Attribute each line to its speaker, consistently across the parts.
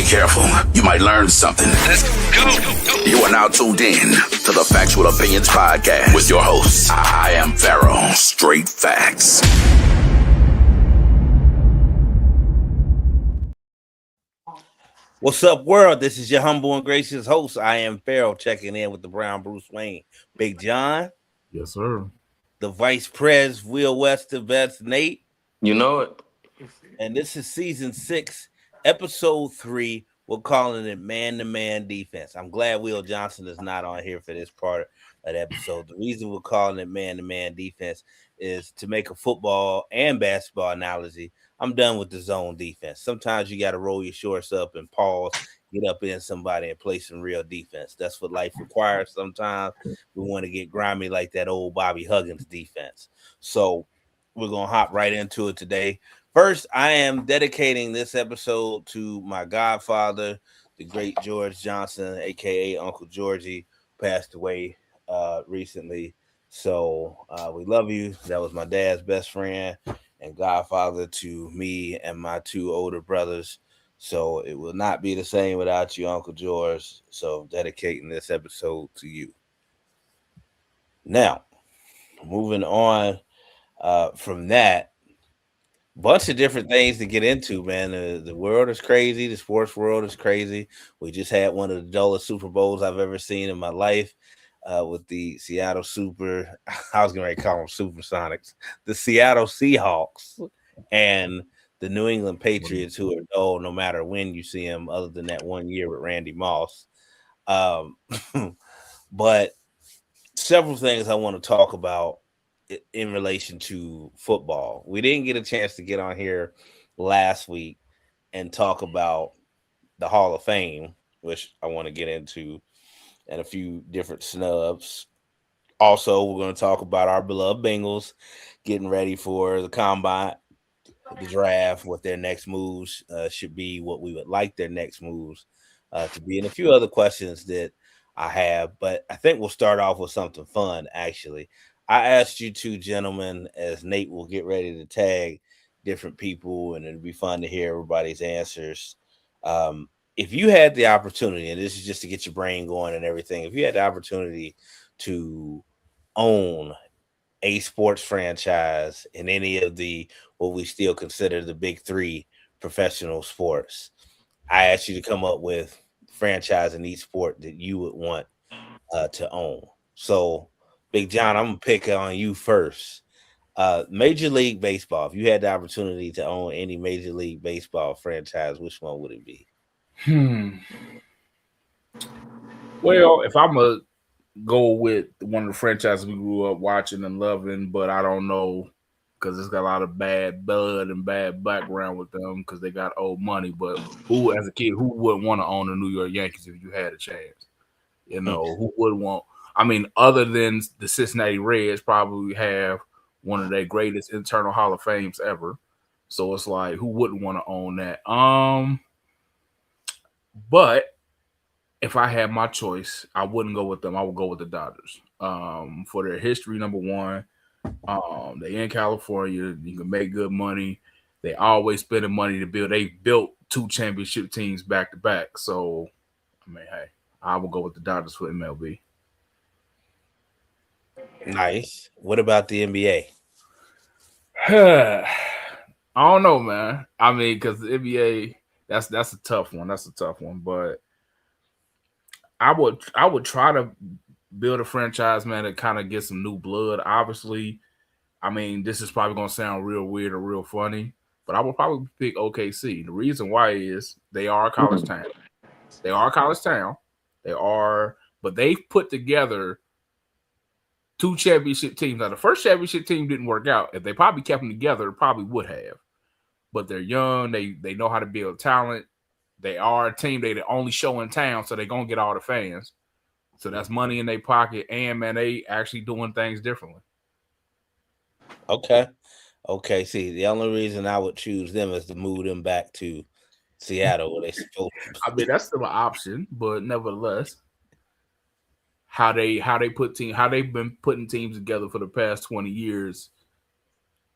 Speaker 1: careful. You might learn something.
Speaker 2: Let's go.
Speaker 1: You are now tuned in to the Factual Opinions Podcast with your host. I am Pharaoh. Straight facts.
Speaker 3: What's up, world? This is your humble and gracious host. I am Pharaoh, checking in with the Brown Bruce Wayne. Big John.
Speaker 4: Yes, sir.
Speaker 3: The Vice Pres, Will West, the Vets, Nate.
Speaker 5: You know it.
Speaker 3: And this is season 6, episode 3. We're calling it man-to-man defense. I'm glad Will Johnson is not on here for this part of the episode. The reason we're calling it man-to-man defense is to make a football and basketball analogy. I'm done with the zone defense. Sometimes you got to roll your shorts up and pause, get up in somebody and play some real defense. That's what life requires. Sometimes we want to get grimy like that old Bobby Huggins defense. So we're going to hop right into it today. First, I am dedicating this episode to my godfather, the great George Johnson, a.k.a. Uncle Georgie, passed away recently. So we love you. That was my dad's best friend and godfather to me and my 2 older brothers. So it will not be the same without you, Uncle George. So dedicating this episode to you. Now, moving on from that, bunch of different things to get into, man. The world is crazy. The sports world is crazy. We just had one of the dullest Super Bowls I've ever seen in my life. With the Seattle I was going to call them Supersonics, the Seattle Seahawks and the New England Patriots, who are dull no matter when you see them, other than that one year with Randy Moss. But several things I want to talk about in relation to football. We didn't get a chance to get on here last week and talk about the Hall of Fame, which I want to get into, and a few different snubs. Also, we're going to talk about our beloved Bengals getting ready for the combine, the draft, what their next moves should be, what we would like their next moves to be, and a few other questions that I have. But I think we'll start off with something fun, actually. I asked you 2 gentlemen, as Nate will get ready to tag different people, and it'll be fun to hear everybody's answers. If you had the opportunity, and this is just to get your brain going and everything, if you had the opportunity to own a sports franchise in any of the, what we still consider the big 3 professional sports, I asked you to come up with franchise in each sport that you would want to own. So, Big John, I'm going to pick on you first. Major League Baseball. If you had the opportunity to own any Major League Baseball franchise, which one would it be?
Speaker 4: Well, if I'm going to go with one of the franchises we grew up watching and loving, but I don't know because it's got a lot of bad blood and bad background with them because they got old money. But who, as a kid, who wouldn't want to own the New York Yankees if you had a chance? You know, who would want? I mean, other than the Cincinnati Reds, probably have one of their greatest internal Hall of Fames ever. So it's like, who wouldn't want to own that? But if I had my choice, I wouldn't go with them. I would go with the Dodgers. For their history, number one, they in California. You can make good money. They always spending money to build. They built 2 championship teams back to back. So, I mean, hey, I will go with the Dodgers for MLB.
Speaker 3: Nice. What about the NBA?
Speaker 4: I don't know, man. I mean, because the NBA, that's a tough one. That's a tough one. But I would try to build a franchise, man, to kind of get some new blood. Obviously, I mean, this is probably gonna sound real weird or real funny, but I would probably pick OKC. The reason why is they are a college town. They are a college town. They are, but they've put together 2 championship teams. Now, the first championship team didn't work out. If they probably kept them together, it probably would have. But they're young. They know how to build talent. They are a team they the only show in town, so they're going to get all the fans. So that's money in their pocket. And, man, they actually doing things differently.
Speaker 3: Okay. See, the only reason I would choose them is to move them back to Seattle where they supposed to.
Speaker 4: I mean, that's still an option, but nevertheless, how they've been putting teams together for the past 20 years,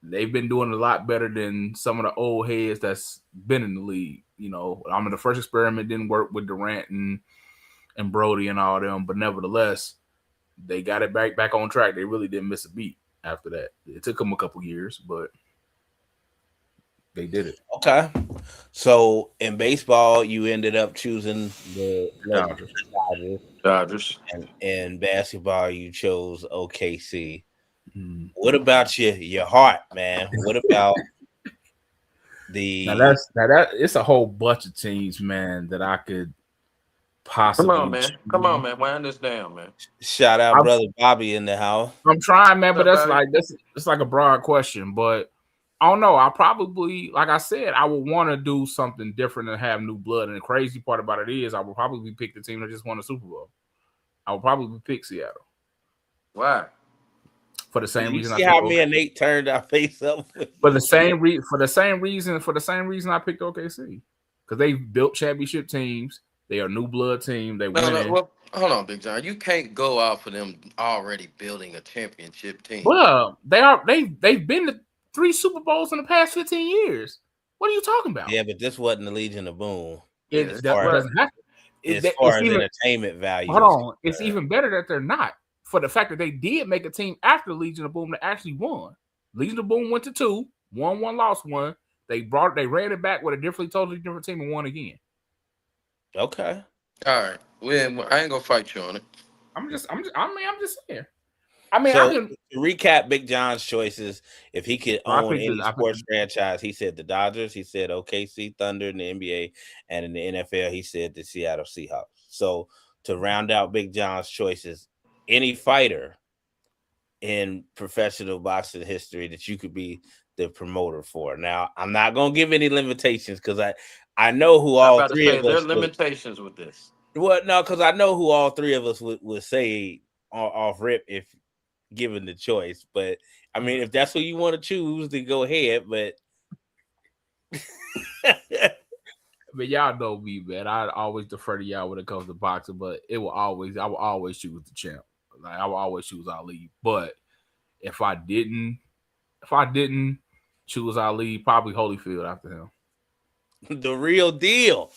Speaker 4: they've been doing a lot better than some of the old heads that's been in the league. the first experiment didn't work with Durant and Brody and all them, but nevertheless, they got it back on track. They really didn't miss a beat after that. It took them a couple years, but they did it.
Speaker 3: Okay. So in baseball, you ended up choosing the
Speaker 2: Dodgers.
Speaker 3: And in basketball, you chose OKC. What about your heart, man? What about
Speaker 4: now that it's a whole bunch of teams, man, that I could possibly
Speaker 2: Come on, man. Wind this down, man.
Speaker 3: Shout out brother Bobby in the house.
Speaker 4: I'm trying, man, but it's like a broad question, but I don't know. I probably, like I said, I would want to do something different and have new blood. And the crazy part about it is I would probably pick the team that just won the Super Bowl. I would probably pick Seattle.
Speaker 2: Why?
Speaker 4: For the same reason.
Speaker 3: See how me and Nate turned our face up.
Speaker 4: For the same reason I picked OKC. Because they built championship teams. They are a new blood team. They win.
Speaker 2: Well, hold on, Big John. You can't go out for them already building a championship team.
Speaker 4: Well, they've been to 3 Super Bowls in the past 15 years. What are you talking about?
Speaker 3: Yeah, but this wasn't the Legion of Boom.
Speaker 4: As far as
Speaker 3: entertainment value.
Speaker 4: Hold on. It's even better that they're not. For the fact that they did make a team after Legion of Boom that actually won. Legion of Boom went to 2, won 1, lost 1. They ran it back with a totally different team and won again.
Speaker 3: Okay.
Speaker 2: All right. Well, I ain't gonna fight you on it.
Speaker 4: I'm just saying. To
Speaker 3: recap Big John's choices, if he could own any sports franchise, he said the Dodgers, he said OKC Thunder in the NBA, and in the NFL, he said the Seattle Seahawks. So to round out Big John's choices, any fighter in professional boxing history that you could be the promoter for. Now, I'm not going to give any limitations because I know who all three of us.
Speaker 2: There are limitations with this.
Speaker 3: Well, no, because I know who all three of us would say off rip if given the choice. But I mean, if that's who you want to choose, then go ahead. But
Speaker 4: y'all know me, man. I always defer to y'all when it comes to boxing, but I will always choose the champ. Like I will always choose Ali. But if I didn't choose Ali, probably Holyfield after him.
Speaker 3: The real deal.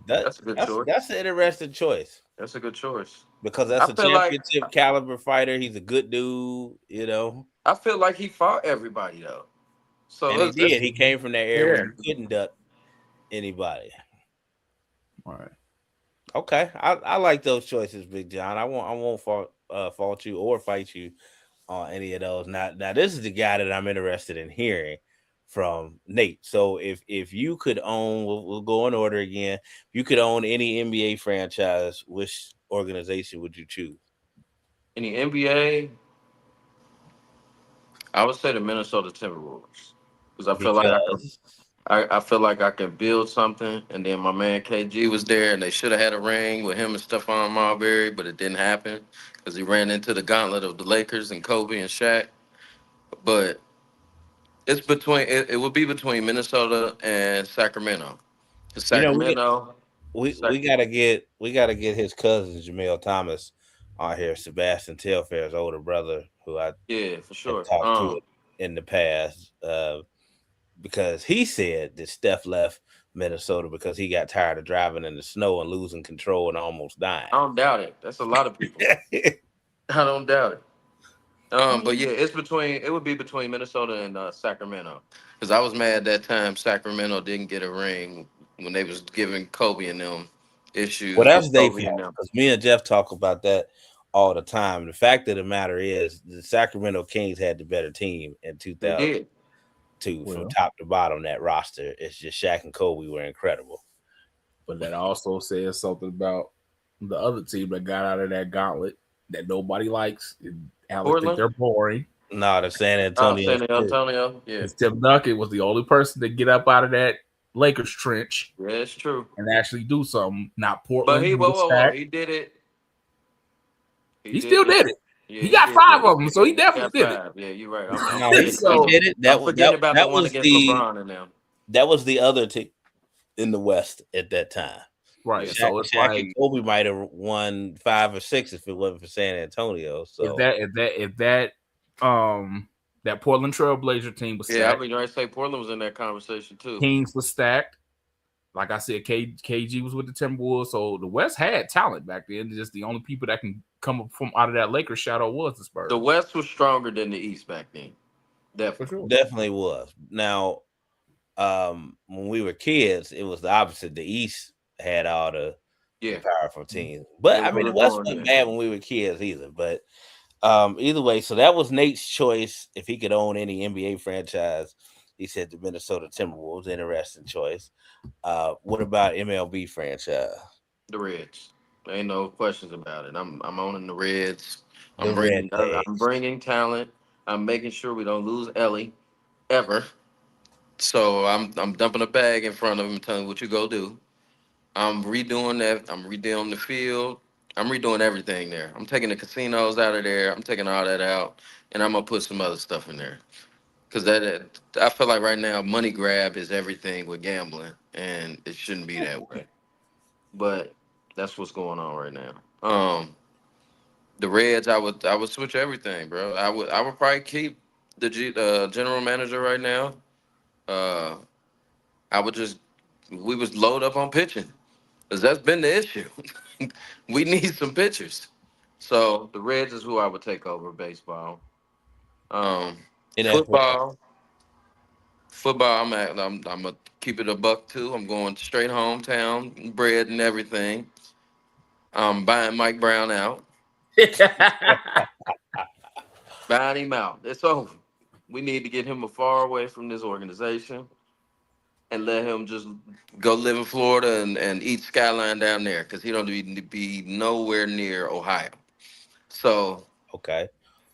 Speaker 2: That's a good choice.
Speaker 3: That's an interesting choice.
Speaker 2: That's a good choice.
Speaker 3: Because that's a championship caliber fighter. He's a good dude,
Speaker 2: I feel like he fought everybody though. So
Speaker 3: and he did. He came from that area where he couldn't duck anybody.
Speaker 4: All right.
Speaker 3: Okay. I like those choices, Big John. I won't fault you or fight you on any of those. Now this is the guy that I'm interested in hearing from Nate. So if you could own, we'll go in order again. If you could own any NBA franchise, which organization would you choose?
Speaker 2: Any NBA? I would say the Minnesota Timberwolves because I feel like I can build something. And then my man KG was there, and they should have had a ring with him and Stephon Marbury, but it didn't happen because he ran into the gauntlet of the Lakers and Kobe and Shaq. But it's it would be between Minnesota and Sacramento. Sacramento.
Speaker 3: We gotta get his cousin Jamel Thomas on here, Sebastian Telfair's older brother, who I
Speaker 2: for sure
Speaker 3: talked to in the past, because he said that Steph left Minnesota because he got tired of driving in the snow and losing control and almost dying.
Speaker 2: I don't doubt it. That's a lot of people. I don't doubt it. But yeah, it would be between Minnesota and Sacramento, because I was mad that time Sacramento didn't get a ring when they was giving Kobe and them issues.
Speaker 3: Well, that's their fault, because me and Jeff talk about that all the time. The fact of the matter is, the Sacramento Kings had the better team in 2002 from top to bottom. That roster, it's just Shaq and Kobe were incredible.
Speaker 4: But that also says something about the other team that got out of that gauntlet that nobody likes. Alex think they're boring.
Speaker 3: No, the San Antonio.
Speaker 2: San Antonio, yeah.
Speaker 4: Tim Duncan was the only person to get up out of that Lakers trench.
Speaker 2: Yeah, it's true.
Speaker 4: And actually do something. Not Portland.
Speaker 2: But he did it.
Speaker 4: He still did it. Yeah, he got 5 of them, so he definitely did it.
Speaker 2: Yeah, you're right.
Speaker 3: He did it. That was LeBron and them. That was the other team in the West at that time.
Speaker 4: Right.
Speaker 3: Shaq,
Speaker 4: so it's
Speaker 3: Shaq
Speaker 4: like
Speaker 3: and Kobe might have won 5 or 6 if it wasn't for San Antonio. So
Speaker 4: if that Portland Trailblazer team was stacked.
Speaker 2: Yeah, I mean, I say Portland was in that conversation too.
Speaker 4: Kings was stacked. like I said, KG was with the Timberwolves, so the West had talent back then. Just the only people that can come up from out of that Lakers shadow was the Spurs.
Speaker 2: The West was stronger than the East back then.
Speaker 4: For sure.
Speaker 3: Definitely was. Now, when we were kids, it was the opposite. The East had all the powerful teams, but I mean, the West wasn't bad when we were kids either. But either way, so that was Nate's choice. If he could own any NBA franchise, he said the Minnesota Timberwolves. Interesting choice. What about MLB franchise?
Speaker 2: The Reds. There ain't no questions about it. I'm owning the Reds.
Speaker 3: The
Speaker 2: I'm bringing talent. I'm making sure we don't lose Ellie ever. So I'm dumping a bag in front of him and telling him what you go do. I'm redoing that. I'm redoing the field. I'm redoing everything there. I'm taking the casinos out of there. I'm taking all that out, and I'm gonna put some other stuff in there. Cause I feel like right now money grab is everything with gambling, and it shouldn't be that way. But that's what's going on right now. The Reds, I would switch everything, bro. I would probably keep the general manager right now. Uh, I would just we was load up on pitching, cause that's been the issue. We need some pitchers. So the Reds is who I would take over baseball. Um, football, football. I'm gonna keep it a buck too. I'm going straight hometown, bread and everything. I'm buying Mike Brown out. Buying him out. It's over. We need to get him far away from this organization and let him just go live in Florida and eat skyline down there because he don't need to be nowhere near Ohio. So
Speaker 3: okay.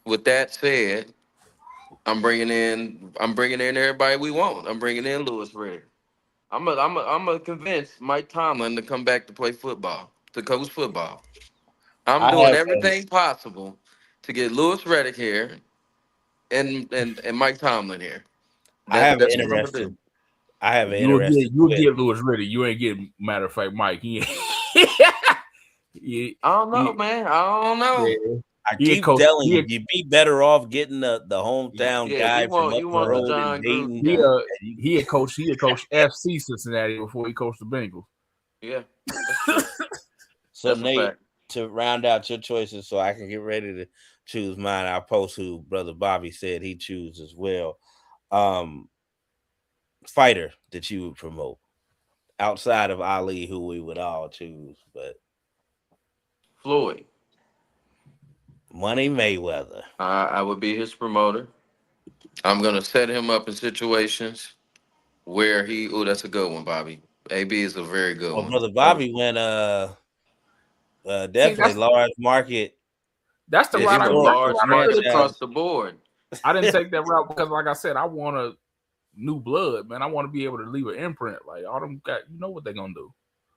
Speaker 2: With that said, I'm bringing in everybody we want. I'm bringing in Lewis Riddick. I'm a convince Mike Tomlin to come back to play football, to coach football. I'm doing everything possible to get Lewis Riddick here and Mike Tomlin here.
Speaker 3: That's what
Speaker 2: I'm gonna do.
Speaker 3: I have an interesting.
Speaker 4: You'll get Lewis Riddick. You ain't getting. Matter of fact, Mike. I
Speaker 2: don't know, man. I don't know.
Speaker 3: Yeah. I keep telling you, you'd be better off getting the hometown guy from up the road in Dayton.
Speaker 4: He had coached FC Cincinnati before he coached the Bengals.
Speaker 2: Yeah.
Speaker 3: So Nate, to round out your choices, so I can get ready to choose mine, I'll post who Brother Bobby said he choose as well. Fighter that you would promote outside of Ali, who we would all choose, but
Speaker 2: Floyd.
Speaker 3: Money Mayweather.
Speaker 2: I would be his promoter. I'm gonna set him up in situations where that's a good one, Bobby. AB is a very good one.
Speaker 3: Brother Bobby went definitely large market.
Speaker 4: That's the route I
Speaker 2: large market across the board.
Speaker 4: I didn't take that route because, like I said, I want a new blood, man. I want to be able to leave an imprint. Like all them guys, you know what they're gonna do.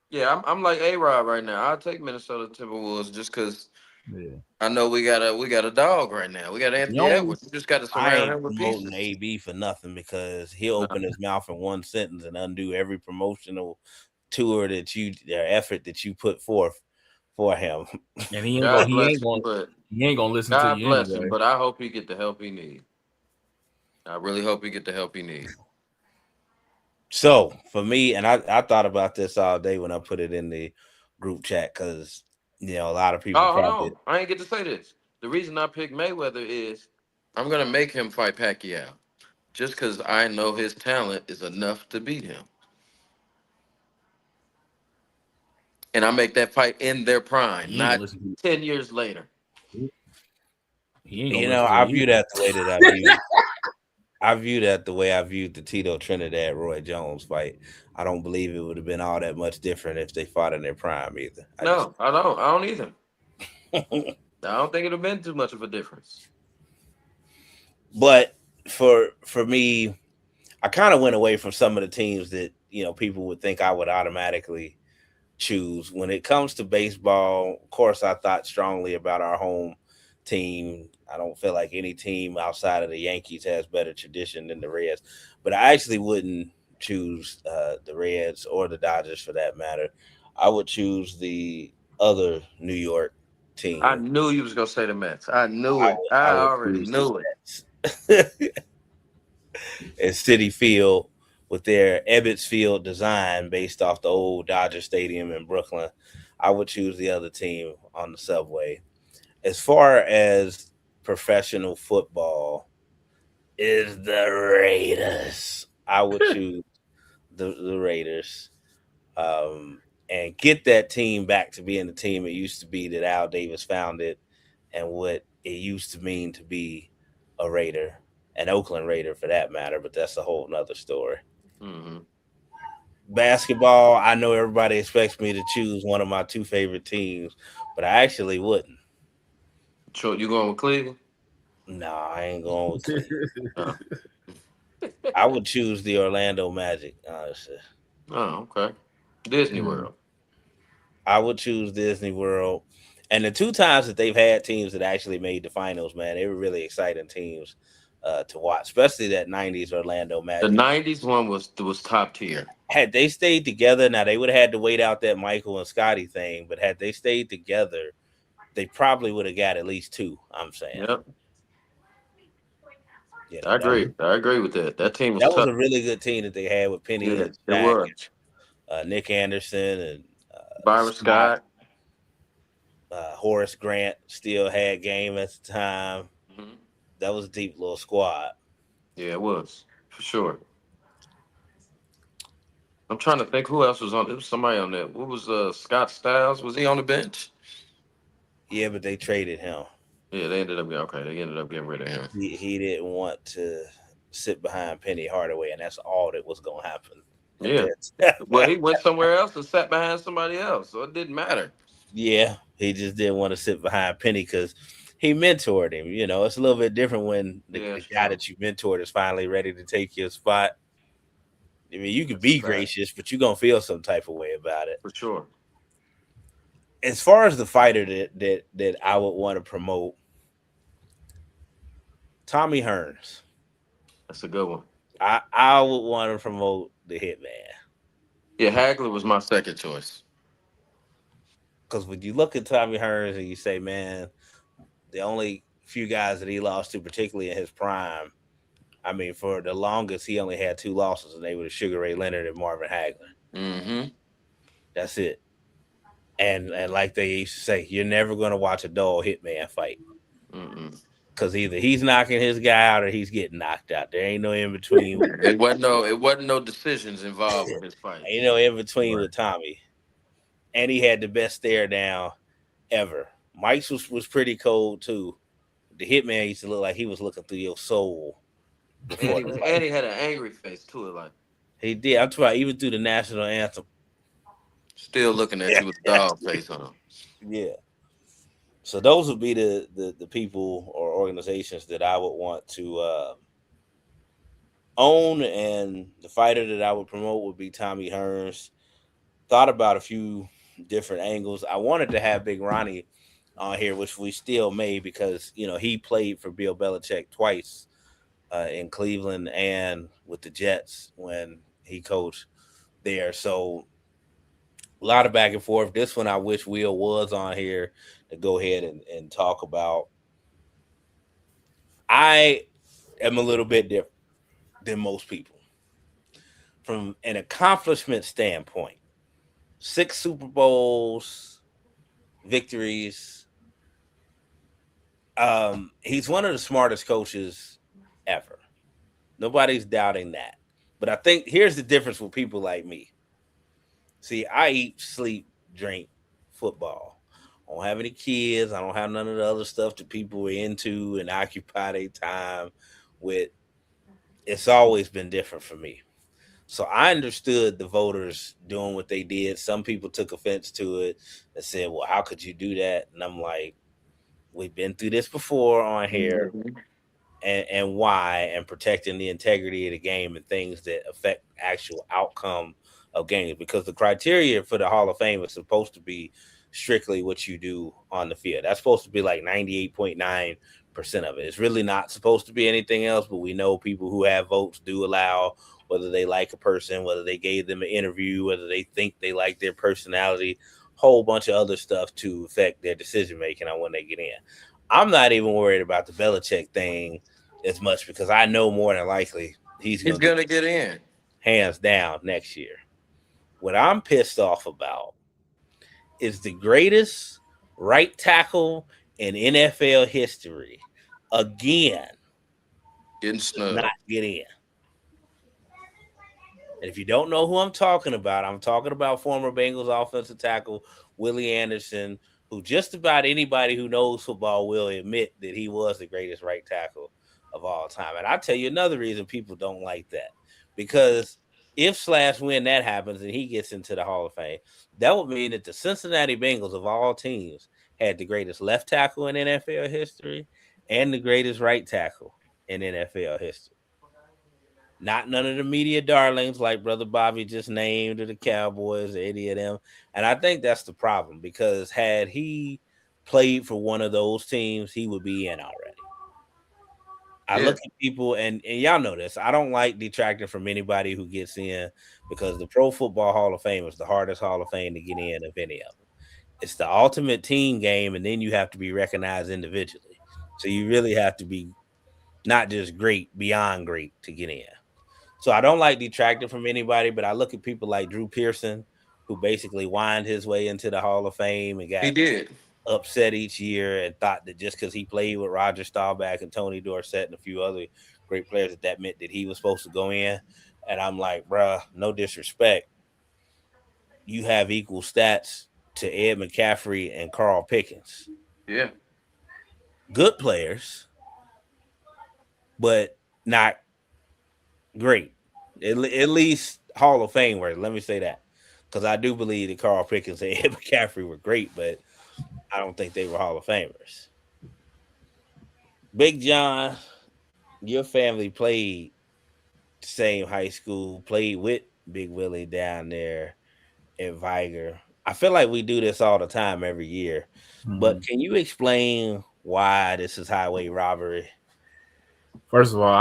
Speaker 2: Yeah, I'm like A-Rod right now. I'll take Minnesota Timberwolves just because. Yeah. I know we got a dog right now. We got Anthony Edwards. We just got to surround him with pieces.
Speaker 3: I ain't promoting AB for nothing because he'll open his mouth in one sentence and undo every promotional tour effort that you put forth for him.
Speaker 4: And he ain't gonna listen to you
Speaker 2: anyway. Him, but I hope he get the help he needs. I really hope he get the help he needs.
Speaker 3: So for me, and I thought about this all day when I put it in the group chat because. You know, a lot of people.
Speaker 2: I ain't get to say this. The reason I picked Mayweather is I'm gonna make him fight Pacquiao, just because I know his talent is enough to beat him, and I make that fight in their prime, not 10 years later.
Speaker 3: I view that the way that I view. I view that the way I viewed the Tito Trinidad Roy Jones fight. I don't believe it would have been all that much different if they fought in their prime either.
Speaker 2: I don't either. I don't think it would have been too much of a difference.
Speaker 3: But for me, I kind of went away from some of the teams that people would think I would automatically choose. When it comes to baseball, of course, I thought strongly about our home team. I don't feel like any team outside of the Yankees has better tradition than the Reds, but I actually wouldn't choose the Reds or the Dodgers for that matter. I would choose the other New York team.
Speaker 2: I knew you was gonna say the Mets. I knew it. I already knew it.
Speaker 3: And Citi Field with their Ebbets Field design based off the old Dodger Stadium in Brooklyn, I would choose the other team on the subway. As far as professional football, is the Raiders. I would choose the Raiders, and get that team back to being the team it used to be that Al Davis founded, and what it used to mean to be a Raider, an Oakland Raider for that matter. But that's a whole nother story.
Speaker 2: Mm-hmm.
Speaker 3: Basketball, I know everybody expects me to choose one of my two favorite teams, but I actually wouldn't.
Speaker 2: So you going with Cleveland?
Speaker 3: No, I ain't going with Cleveland.
Speaker 2: Oh,
Speaker 3: I would choose the Orlando Magic, honestly.
Speaker 2: oh okay. Disney
Speaker 4: Mm.
Speaker 2: World.
Speaker 3: I would choose Disney World. And the two times that they've had teams that actually made the finals, man, they were really exciting teams to watch, especially that 90s Orlando
Speaker 2: The
Speaker 3: Magic.
Speaker 2: '90s one was top tier.
Speaker 3: Had they stayed together, now they would have had to wait out that Michael and Scotty thing, but had they stayed together, they probably would have got at least two, I'm saying.
Speaker 2: Yep,
Speaker 3: You know,
Speaker 2: I agree. I agree with that. That team was
Speaker 3: that was
Speaker 2: tough.
Speaker 3: a really good team that they had with Penny
Speaker 2: Yeah,
Speaker 3: and
Speaker 2: it
Speaker 3: Shaq
Speaker 2: was.
Speaker 3: and Nick Anderson and
Speaker 2: Byron
Speaker 3: Scott.
Speaker 2: Scott.
Speaker 3: Horace Grant still had game at the time.
Speaker 2: Hmm.
Speaker 3: That was a deep little squad.
Speaker 2: Yeah, it was for sure. I'm trying to think who else was on. There was somebody on there. What was Scott Styles? Was he on the bench?
Speaker 3: Yeah, but they traded him.
Speaker 2: Yeah, they ended up getting okay. They ended up getting rid of him.
Speaker 3: He didn't want to sit behind Penny Hardaway, and that's all that was going to happen. And
Speaker 2: Yeah. Well, he went somewhere else and sat behind somebody else, so it didn't matter.
Speaker 3: yeah, he just didn't want to sit behind Penny because he mentored him. You know, it's a little bit different when
Speaker 2: Yeah,
Speaker 3: the
Speaker 2: it's
Speaker 3: guy
Speaker 2: true.
Speaker 3: that you mentored is finally ready to take your spot. I mean, you can
Speaker 2: That's a
Speaker 3: be
Speaker 2: fact
Speaker 3: gracious, but you're gonna feel some type of way about it.
Speaker 2: for sure.
Speaker 3: As far as the fighter that I would want to promote, Tommy Hearns.
Speaker 2: That's a good one.
Speaker 3: I would want to promote the Hitman.
Speaker 2: Yeah, Hagler was my second choice.
Speaker 3: Because when you look at Tommy Hearns and you say, man, the only few guys that he lost to, particularly in his prime, I mean, for the longest, he only had two losses, and they were Sugar Ray Leonard and Marvin Hagler.
Speaker 2: Mm-hmm.
Speaker 3: That's it. And like they used to say, you're never going to watch a dull Hitman fight.
Speaker 2: Mm-mm.
Speaker 3: Because either he's knocking his guy out or he's getting knocked out. There ain't no in between.
Speaker 2: It wasn't no decisions involved with his
Speaker 3: Ain't
Speaker 2: fights.
Speaker 3: no in between
Speaker 4: Right.
Speaker 3: with Tommy. And he had the best stare down ever. Mike's was pretty cold too. The Hitman used to look like he was looking through your soul
Speaker 2: And
Speaker 3: before
Speaker 2: he
Speaker 3: the
Speaker 2: was
Speaker 3: fight.
Speaker 2: and he had an angry face to it, like
Speaker 3: He did. I'm talking about even through the national anthem.
Speaker 2: still looking at you with a dog face on him.
Speaker 3: Yeah. So those would be the people or organizations that I would want to own, and the fighter that I would promote would be Tommy Hearns. Thought about a few different angles. I wanted to have Big Ronnie on here, which we still may because he played for Bill Belichick twice in Cleveland and with the Jets when he coached there. So a lot of back and forth. This one I wish Will was on here to go ahead and talk about. I am a little bit different than most people from an accomplishment standpoint. 6 Super Bowls, victories. He's one of the smartest coaches ever. Nobody's doubting that. But I think here's the difference with people like me. See, I eat, sleep, drink football. I don't have any kids. I don't have none of the other stuff that people are into and occupy their time with. It's always been different for me. So I understood the voters doing what they did. Some people took offense to it and said, well, how could you do that? And I'm like, we've been through this before on here.
Speaker 2: Mhm.
Speaker 3: And why, and protecting the integrity of the game and things that affect actual outcome of games, because the criteria for the Hall of Fame is supposed to be strictly what you do on the field. That's supposed to be like 98.9% of it. It's really not supposed to be anything else, but we know people who have votes do allow whether they like a person, whether they gave them an interview, whether they think they like their personality, whole bunch of other stuff to affect their decision making on when they get in. I'm not even worried about the Belichick thing as much because I know more than likely he's
Speaker 2: He's
Speaker 3: going to
Speaker 2: gonna get in.
Speaker 3: hands down, next year. What I'm pissed off about is the greatest right tackle in NFL history again
Speaker 2: Getting
Speaker 3: does not
Speaker 2: snubbed.
Speaker 3: get in. And if you don't know who I'm talking about former Bengals offensive tackle Willie Anderson, who just about anybody who knows football will admit that he was the greatest right tackle of all time. And I'll tell you another reason people don't like that. Because if/when that happens and he gets into the Hall of Fame, that would mean that the Cincinnati Bengals of all teams had the greatest left tackle in NFL history and the greatest right tackle in NFL history. Not none of the media darlings like Brother Bobby just named, or the Cowboys, or any of them. And I think that's the problem, because had he played for one of those teams, he would be in already. I
Speaker 2: Yeah.
Speaker 3: look at people, and y'all know this. I don't like detracting from anybody who gets in, because the Pro Football Hall of Fame is the hardest Hall of Fame to get in of any of them. It's the ultimate team game, and then you have to be recognized individually. So you really have to be not just great, beyond great to get in. So I don't like detracting from anybody, but I look at people like Drew Pearson, who basically whined his way into the Hall of Fame and
Speaker 2: He
Speaker 3: got
Speaker 2: did.
Speaker 3: upset each year and thought that just because he played with Roger Staubach and Tony Dorsett and a few other great players, that meant that he was supposed to go in. And I'm like, bruh, no disrespect. You have equal stats to Ed McCaffrey and Carl Pickens.
Speaker 2: Yeah.
Speaker 3: Good players, but not great. At least Hall of Fame worthy. Let me say that. Because I do believe that Carl Pickens and Ed McCaffrey were great, but I don't think they were Hall of Famers. Big John, your family played the same high school, played with Big Willie down there at Viger. I feel like we do this all the time every year. But can you explain why this is highway robbery?
Speaker 4: First of all,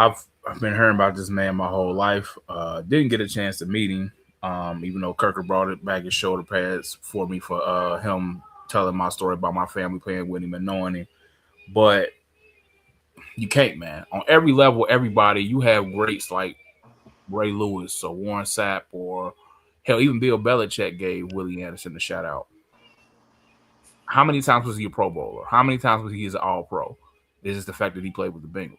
Speaker 4: I've been hearing about this man my whole life. Didn't get a chance to meet him, even though Kirker brought it back his shoulder pads for me for him telling my story about my family playing with him and knowing him. But you can't, man. On every level, everybody, you have greats like Ray Lewis or Warren Sapp, or hell, even Bill Belichick gave Willie Anderson a shout out. How many times was he a Pro Bowler? How many times was he an All Pro? It's just the fact that he played with the Bengals.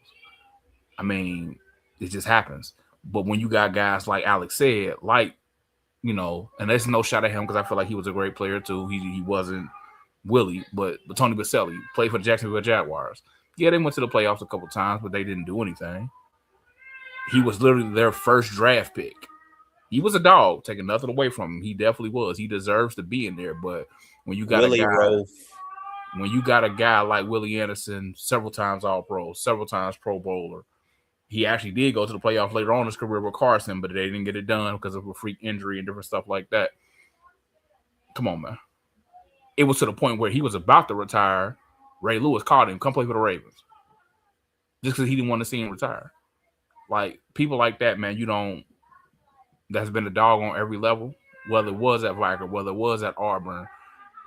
Speaker 4: I mean, it just happens. But when you got guys like Alex said, like, you know, and there's no shot at him because I feel like he was a great player too. He wasn't Willie, but Tony Baselli played for the Jacksonville Jaguars. Yeah, they went to the playoffs a couple times, but they didn't do anything. He was literally their first draft pick. He was a dog, taking nothing away from him. He definitely was. He deserves to be in there. But when you got when you got a guy like Willie Anderson, several times All Pro, several times Pro Bowler, he actually did go to the playoffs later on in his career with Carson, but they didn't get it done because of a freak injury and different stuff like that. Come on, man. It was to the point where he was about to retire. Ray Lewis called him, come play for the Ravens. Just because he didn't want to see him retire. Like, people like that, man, that's been a dog on every level, whether it was at Viker, whether it was at Auburn,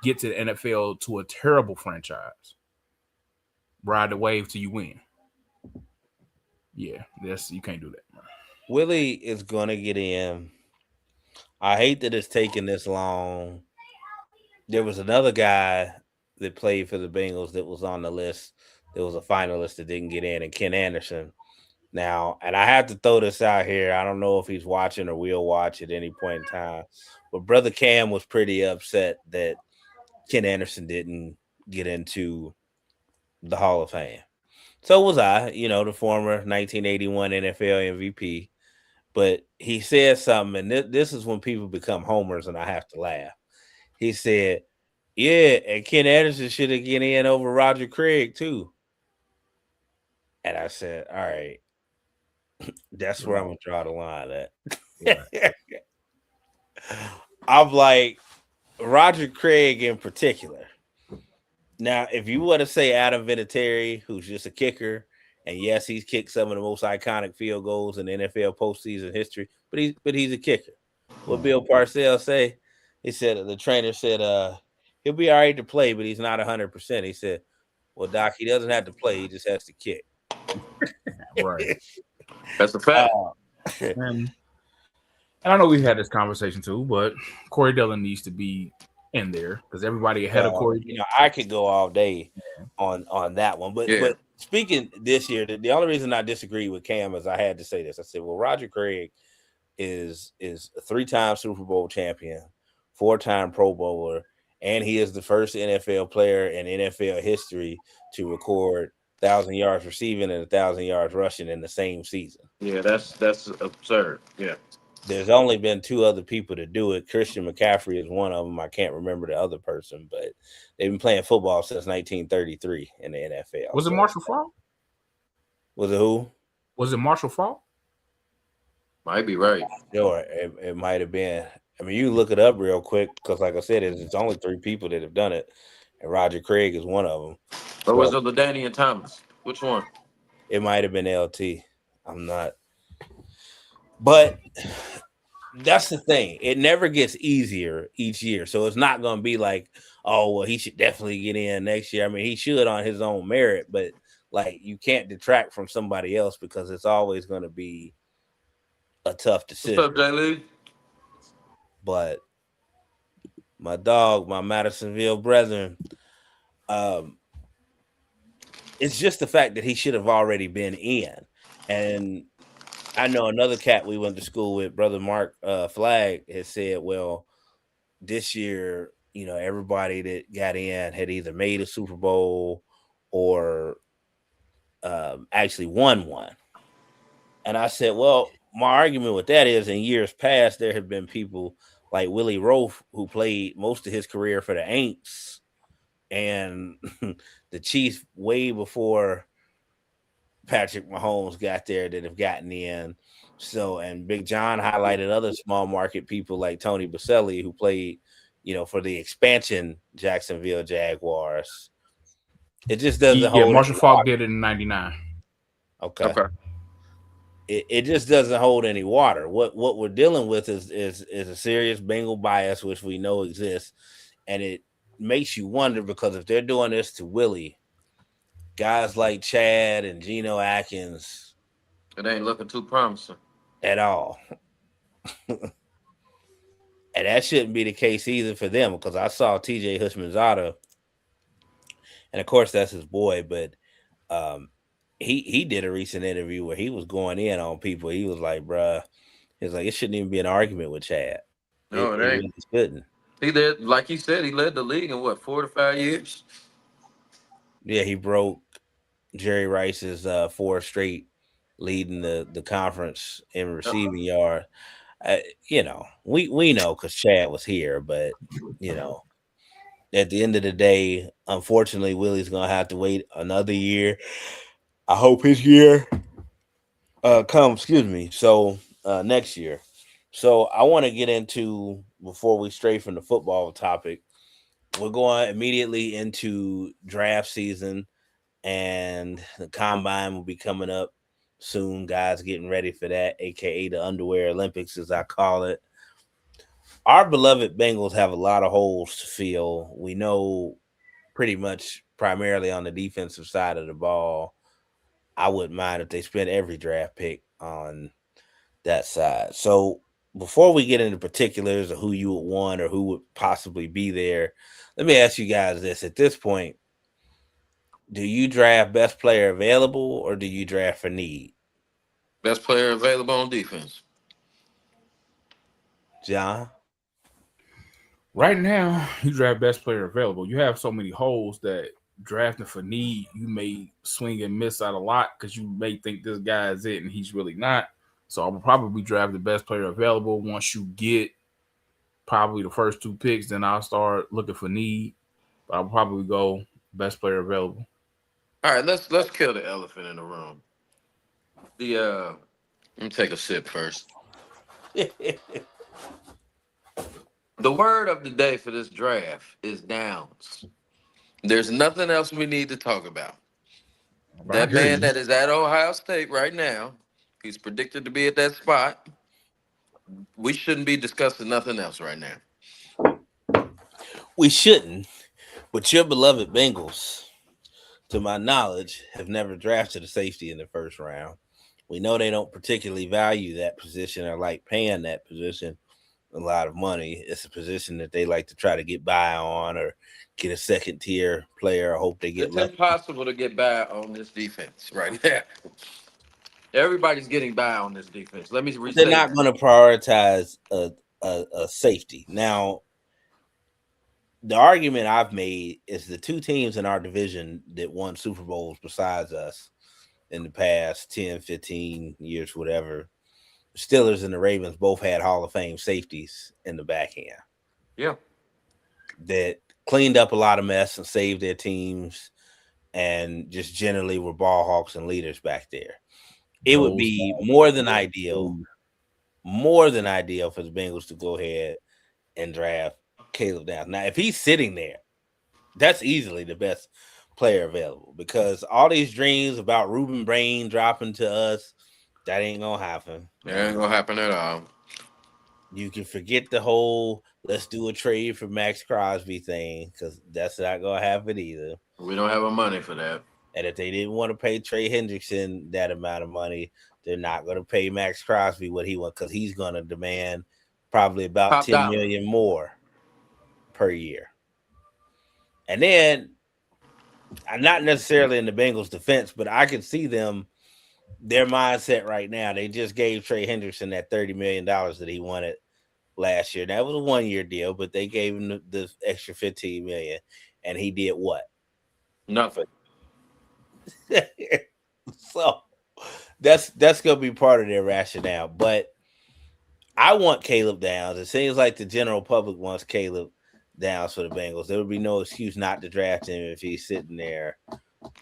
Speaker 4: get to the NFL to a terrible franchise. Ride the wave till you win. Yeah, you can't do that, man.
Speaker 3: Willie is going to get in. I hate that it's taking this long. There was another guy that played for the Bengals that was on the list. There was a finalist that didn't get in, and Ken Anderson. Now, and I have to throw this out here. I don't know if he's watching or will watch at any point in time, but Brother Cam was pretty upset that Ken Anderson didn't get into the Hall of Fame. So was I, the former 1981 NFL MVP. But he said something, and this is when people become homers, and I have to laugh. He said, yeah, and Ken Anderson should have get in over Roger Craig, too. And I said, all right, that's where I'm going to draw the line at. Right. I'm like, Roger Craig in particular. Now, if you want to say Adam Vinatieri, who's just a kicker, and yes, he's kicked some of the most iconic field goals in the NFL postseason history, but he's a kicker. What Bill Parcells say? He said, the trainer said, he'll be all right to play, but he's not 100%. He said, well, Doc, he doesn't have to play. He just has to kick.
Speaker 4: Right.
Speaker 2: That's a fact.
Speaker 4: And I know we've had this conversation too, but Corey Dillon needs to be in there because everybody ahead of Corey.
Speaker 3: I could go all day on that one. But speaking this year, the only reason I disagree with Cam is I had to say this. I said, well, Roger Craig is a 3-time Super Bowl champion, 4-time Pro Bowler, and he is the first NFL player in NFL history to record 1,000 yards receiving and 1,000 yards rushing in the same season.
Speaker 2: Yeah, that's absurd. Yeah.
Speaker 3: There's only been 2 other people to do it. Christian McCaffrey is one of them. I can't remember the other person, but they've been playing football since 1933 in the NFL.
Speaker 4: Was it Marshall Faulk?
Speaker 3: Was it who?
Speaker 4: Was it Marshall Faulk?
Speaker 2: Might be right.
Speaker 3: Sure, it might have been. I mean, you look it up real quick because, like I said, it's only 3 people that have done it, and Roger Craig is one of them.
Speaker 2: Or was it LaDainian Thomas? Which one?
Speaker 3: It might have been LT. I'm not. But that's the thing. It never gets easier each year. So it's not going to be like, oh, well, he should definitely get in next year. I mean, he should on his own merit, but like you can't detract from somebody else because it's always going to be a tough decision.
Speaker 2: What's up, Jay Lee?
Speaker 3: But my dog, my Madisonville brethren, it's just the fact that he should have already been in. And I know another cat we went to school with, Brother Mark Flagg, has said, well, this year, everybody that got in had either made a Super Bowl or actually won one. And I said, well, my argument with that is in years past, there have been people like Willie Rofe who played most of his career for the Aints and the Chiefs way before Patrick Mahomes got there that have gotten in. So, and Big John highlighted other small market people like Tony Baselli who played, for the expansion Jacksonville Jaguars. It just doesn't hold.
Speaker 4: Marshall Faulk did it in '99.
Speaker 3: Okay. It just doesn't hold any water. What we're dealing with is a serious Bengal bias, which we know exists, and it makes you wonder because if they're doing this to Willie, guys like Chad and Geno Atkins,
Speaker 2: it ain't looking too promising
Speaker 3: at all. And that shouldn't be the case either for them because I saw TJ Houshmandzadeh, and of course that's his boy, but he did a recent interview where he was going in on people. He was like, bruh, he's like, it shouldn't even be an argument with Chad.
Speaker 2: No, it ain't.
Speaker 3: Really shouldn't.
Speaker 2: He did, like he said, he led the league in 4 to 5 years?
Speaker 3: Yeah, he broke Jerry Rice's 4 straight leading the conference in receiving yard. We know because Chad was here, but at the end of the day, unfortunately, Willie's gonna have to wait another year. I hope his year comes. So next year. So I want to get into, before we stray from the football topic, we're going immediately into draft season, and the combine will be coming up soon. Guys getting ready for that, aka the Underwear Olympics, as I call it. Our beloved Bengals have a lot of holes to fill. We know pretty much primarily on the defensive side of the ball. I wouldn't mind if they spent every draft pick on that side. So before we get into particulars of who you would want or who would possibly be there, let me ask you guys this. At this point, do you draft best player available or do you draft for need?
Speaker 2: Best player available on defense.
Speaker 3: John?
Speaker 4: Right now, you draft best player available. You have so many holes that drafting for need, you may swing and miss out a lot because you may think this guy is it and he's really not. So I will probably draft the best player available. Once you get probably the first 2 picks, then I'll start looking for need. But I'll probably go best player available.
Speaker 2: All right, let's kill the elephant in the room. Let me take a sip first. The word of the day for this draft is downs. There's nothing else we need to talk about. That man that is at Ohio State right now, he's predicted to be at that spot. We shouldn't be discussing nothing else right now.
Speaker 3: We shouldn't, but your beloved Bengals, to my knowledge, have never drafted a safety in the first round. We know they don't particularly value that position or like paying that position a lot of money. It's a position that they like to try to get by on or get a second tier player or hope they get
Speaker 2: It's
Speaker 3: lucky.
Speaker 2: impossible to get by on this defense right there. Everybody's getting by on this defense. Let me
Speaker 3: They're
Speaker 2: restate
Speaker 3: not
Speaker 2: that.
Speaker 3: going to prioritize a safety. Now, the argument I've made is the two teams in our division that won Super Bowls besides us in the past 10, 15 years, whatever, the Steelers and the Ravens both had Hall of Fame safeties in the back end
Speaker 2: Yeah.
Speaker 3: that cleaned up a lot of mess and saved their teams and just generally were ball hawks and leaders back there. It would
Speaker 4: Those
Speaker 3: be
Speaker 4: guys
Speaker 3: more
Speaker 4: are
Speaker 3: than
Speaker 4: good.
Speaker 3: ideal for the Bengals to go ahead and draft Caleb Downs. Now, if he's sitting there, that's easily the best player available because all these dreams about Ruben Brain dropping to us, that ain't gonna happen.
Speaker 2: It ain't gonna happen at all.
Speaker 3: You can forget the whole let's do a trade for Max Crosby thing because that's not gonna happen either.
Speaker 2: We don't have the money for that.
Speaker 3: And if they didn't want to pay Trey Hendrickson that amount of money, they're not going to pay Max Crosby what he wants because he's going to demand probably about
Speaker 2: Top
Speaker 3: 10
Speaker 2: dollar.
Speaker 3: million more per year. And then, I'm not necessarily in the Bengals' defense, but I can see them, their mindset right now. They just gave Trey Hendrickson that $30 million that he wanted last year. That was a 1-year deal, but they gave him the extra $15 million, and he did what?
Speaker 2: Nothing.
Speaker 3: So that's gonna be part of their rationale. But I want Caleb Downs. It seems like the general public wants Caleb Downs for the Bengals. There would be no excuse not to draft him if he's sitting there.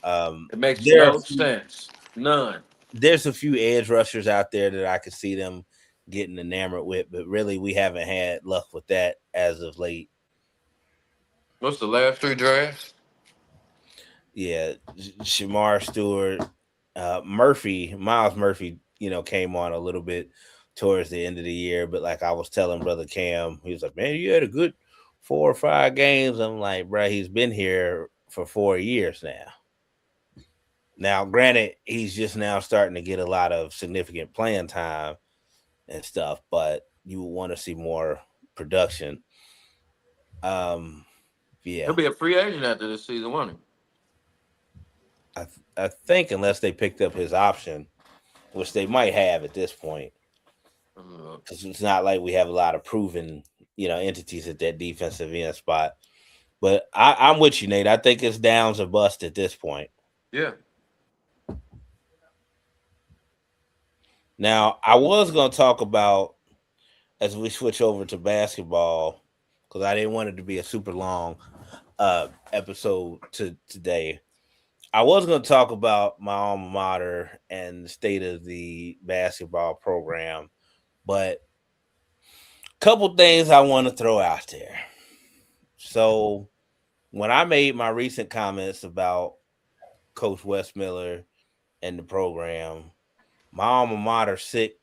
Speaker 2: It makes no sense. None.
Speaker 3: There's a few edge rushers out there that I could see them getting enamored with, but really we haven't had luck with that as of late.
Speaker 2: What's the last 3 drafts?
Speaker 3: Yeah, Shamar Stewart, Miles Murphy, came on a little bit towards the end of the year. But like I was telling Brother Cam, he was like, man, you had a good 4 or 5 games. I'm like, bro, he's been here for 4 years now. Now, granted, he's just now starting to get a lot of significant playing time and stuff, but you want to see more production. Yeah.
Speaker 2: He'll be a free agent after this season, won't he?
Speaker 3: I think unless they picked up his option, which they might have at this point, because it's not like we have a lot of proven, entities at that defensive end spot. But I'm with you, Nate. I think it's Downs or bust at this point.
Speaker 2: Yeah.
Speaker 3: Now, I was going to talk about, as we switch over to basketball, because I didn't want it to be a super long episode today. I was going to talk about my alma mater and the state of the basketball program, but a couple things I want to throw out there. So when I made my recent comments about Coach Wes Miller and the program, my alma mater sick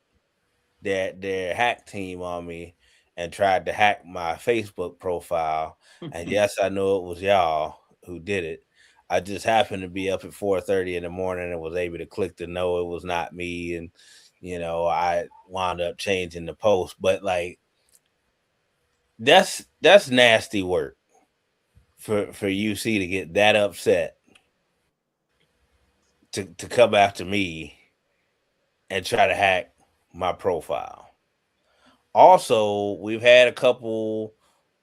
Speaker 3: their hack team on me and tried to hack my Facebook profile. And yes, I know it was y'all who did it. I just happened to be up at 4:30 in the morning and was able to click to know it was not me. And, I wound up changing the post. But like that's nasty work for UC to get that upset to come after me and try to hack my profile. Also, we've had a couple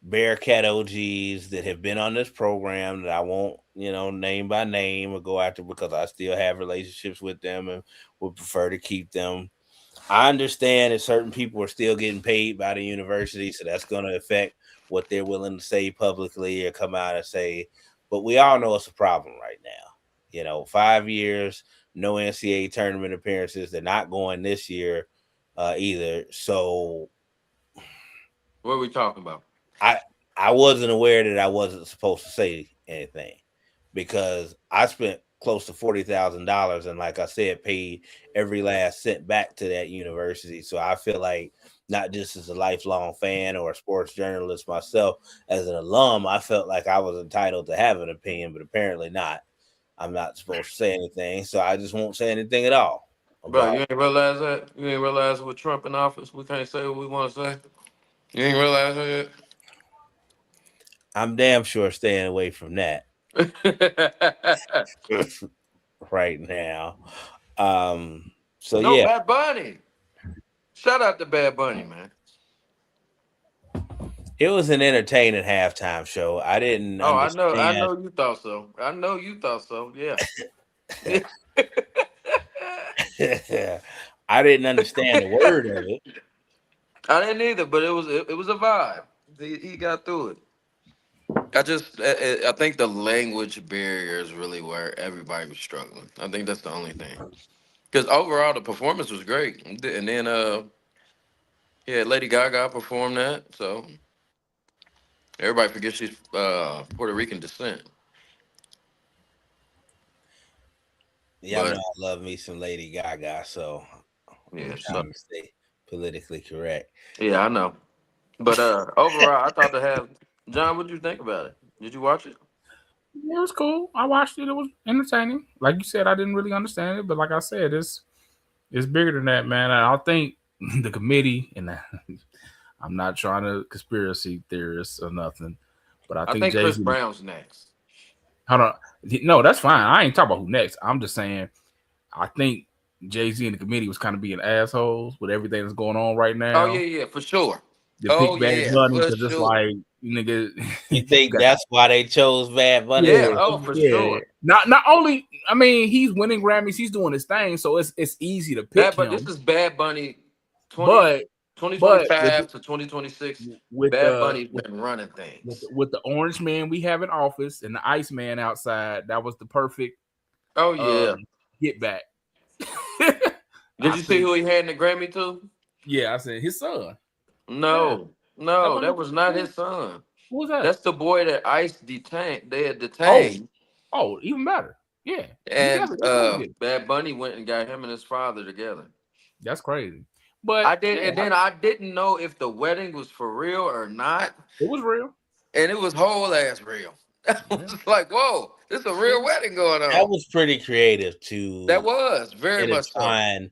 Speaker 3: Bearcat OGs that have been on this program that I won't, name by name or go after because I still have relationships with them and would prefer to keep them. I understand that certain people are still getting paid by the university, so that's going to affect what they're willing to say publicly or come out and say. But we all know it's a problem right now. 5 years, no NCAA tournament appearances. They're not going this year either. So
Speaker 2: what are we talking about?
Speaker 3: I wasn't aware that I wasn't supposed to say anything because I spent close to $40,000 and, like I said, paid every last cent back to that university. So I feel like not just as a lifelong fan or a sports journalist myself, as an alum, I felt like I was entitled to have an opinion, but apparently not. I'm not supposed to say anything, so I just won't say anything at all.
Speaker 2: Bro, you ain't realize that? You ain't realize with Trump in office, we can't say what we want to say? You ain't realize that
Speaker 3: I'm damn sure staying away from that
Speaker 2: yet?
Speaker 3: right now. So
Speaker 2: No,
Speaker 3: yeah,
Speaker 2: Bad Bunny. Shout out to Bad Bunny, man.
Speaker 3: it was an entertaining halftime show. I didn't
Speaker 2: Oh, I
Speaker 3: understand.
Speaker 2: know you thought so. I know you thought so. Yeah.
Speaker 3: I didn't understand the word of it.
Speaker 2: I didn't either, but it was a vibe. He got through it. I think the language barrier is really where everybody was struggling. I think that's the only thing. Because overall the performance was great, and then yeah, Lady Gaga performed that, so everybody forgets she's Puerto Rican descent.
Speaker 3: Yeah, I know
Speaker 2: But
Speaker 3: I love me some Lady Gaga, so I'm
Speaker 2: yeah, so
Speaker 3: trying to stay politically correct.
Speaker 2: yeah, I know. But overall, I thought to have John. What did you think about it? Did you watch it?
Speaker 4: It was cool. I watched it. It was entertaining. Like you said, I didn't really understand it, but like I said, it's bigger than that, man. I think the committee and I'm not trying to conspiracy theorist or nothing, but I
Speaker 2: I
Speaker 4: think
Speaker 2: think Chris
Speaker 4: Jay-Z.
Speaker 2: Brown's next.
Speaker 4: Hold on. No, that's fine. I ain't talking about who next. I'm just saying I think Jay-Z and the committee was kind of being assholes with everything that's going on right
Speaker 2: Oh
Speaker 4: now.
Speaker 2: yeah, for sure.
Speaker 4: The
Speaker 2: Oh
Speaker 4: pick Bad
Speaker 2: yeah,
Speaker 4: Bunny
Speaker 2: for
Speaker 4: because it's
Speaker 2: sure.
Speaker 4: like nigga.
Speaker 3: You
Speaker 4: You
Speaker 3: think
Speaker 4: got
Speaker 3: that's why they chose Bad Bunny?
Speaker 2: Yeah. Oh, for
Speaker 4: yeah.
Speaker 2: sure.
Speaker 4: Not only I mean he's winning Grammys, he's doing his thing, so it's easy to pick
Speaker 2: But this
Speaker 4: him.
Speaker 2: is Bad Bunny 20,
Speaker 4: But but
Speaker 2: 2025 to 2026.
Speaker 4: with
Speaker 2: Bad
Speaker 4: the
Speaker 2: Bunny's been running things.
Speaker 4: with the orange man we have in office and the ice man outside, that was the perfect
Speaker 2: Oh
Speaker 4: uh
Speaker 2: yeah.
Speaker 4: get back.
Speaker 2: Did
Speaker 4: I
Speaker 2: you see
Speaker 4: think
Speaker 2: who he had in the Grammy to?
Speaker 4: yeah, I said his son. Yeah,
Speaker 2: No,
Speaker 4: that
Speaker 2: no,
Speaker 4: wasn't
Speaker 2: that was not his
Speaker 4: who
Speaker 2: son.
Speaker 4: was that?
Speaker 2: That's the boy that ICE detained. They had
Speaker 4: Oh,
Speaker 2: detained,
Speaker 4: even better. Yeah, he
Speaker 2: and
Speaker 4: definitely did.
Speaker 2: Bad Bunny went and got him and his father together.
Speaker 4: That's crazy. But
Speaker 2: I did,
Speaker 4: yeah,
Speaker 2: and then I didn't know if the wedding was for real or not,
Speaker 4: it was real.
Speaker 2: and it was whole ass real. I
Speaker 4: Yeah.
Speaker 2: was like, "Whoa, this is a real wedding going
Speaker 3: That
Speaker 2: on."
Speaker 3: was pretty creative
Speaker 2: That
Speaker 3: to
Speaker 2: was very much so.
Speaker 3: intertwine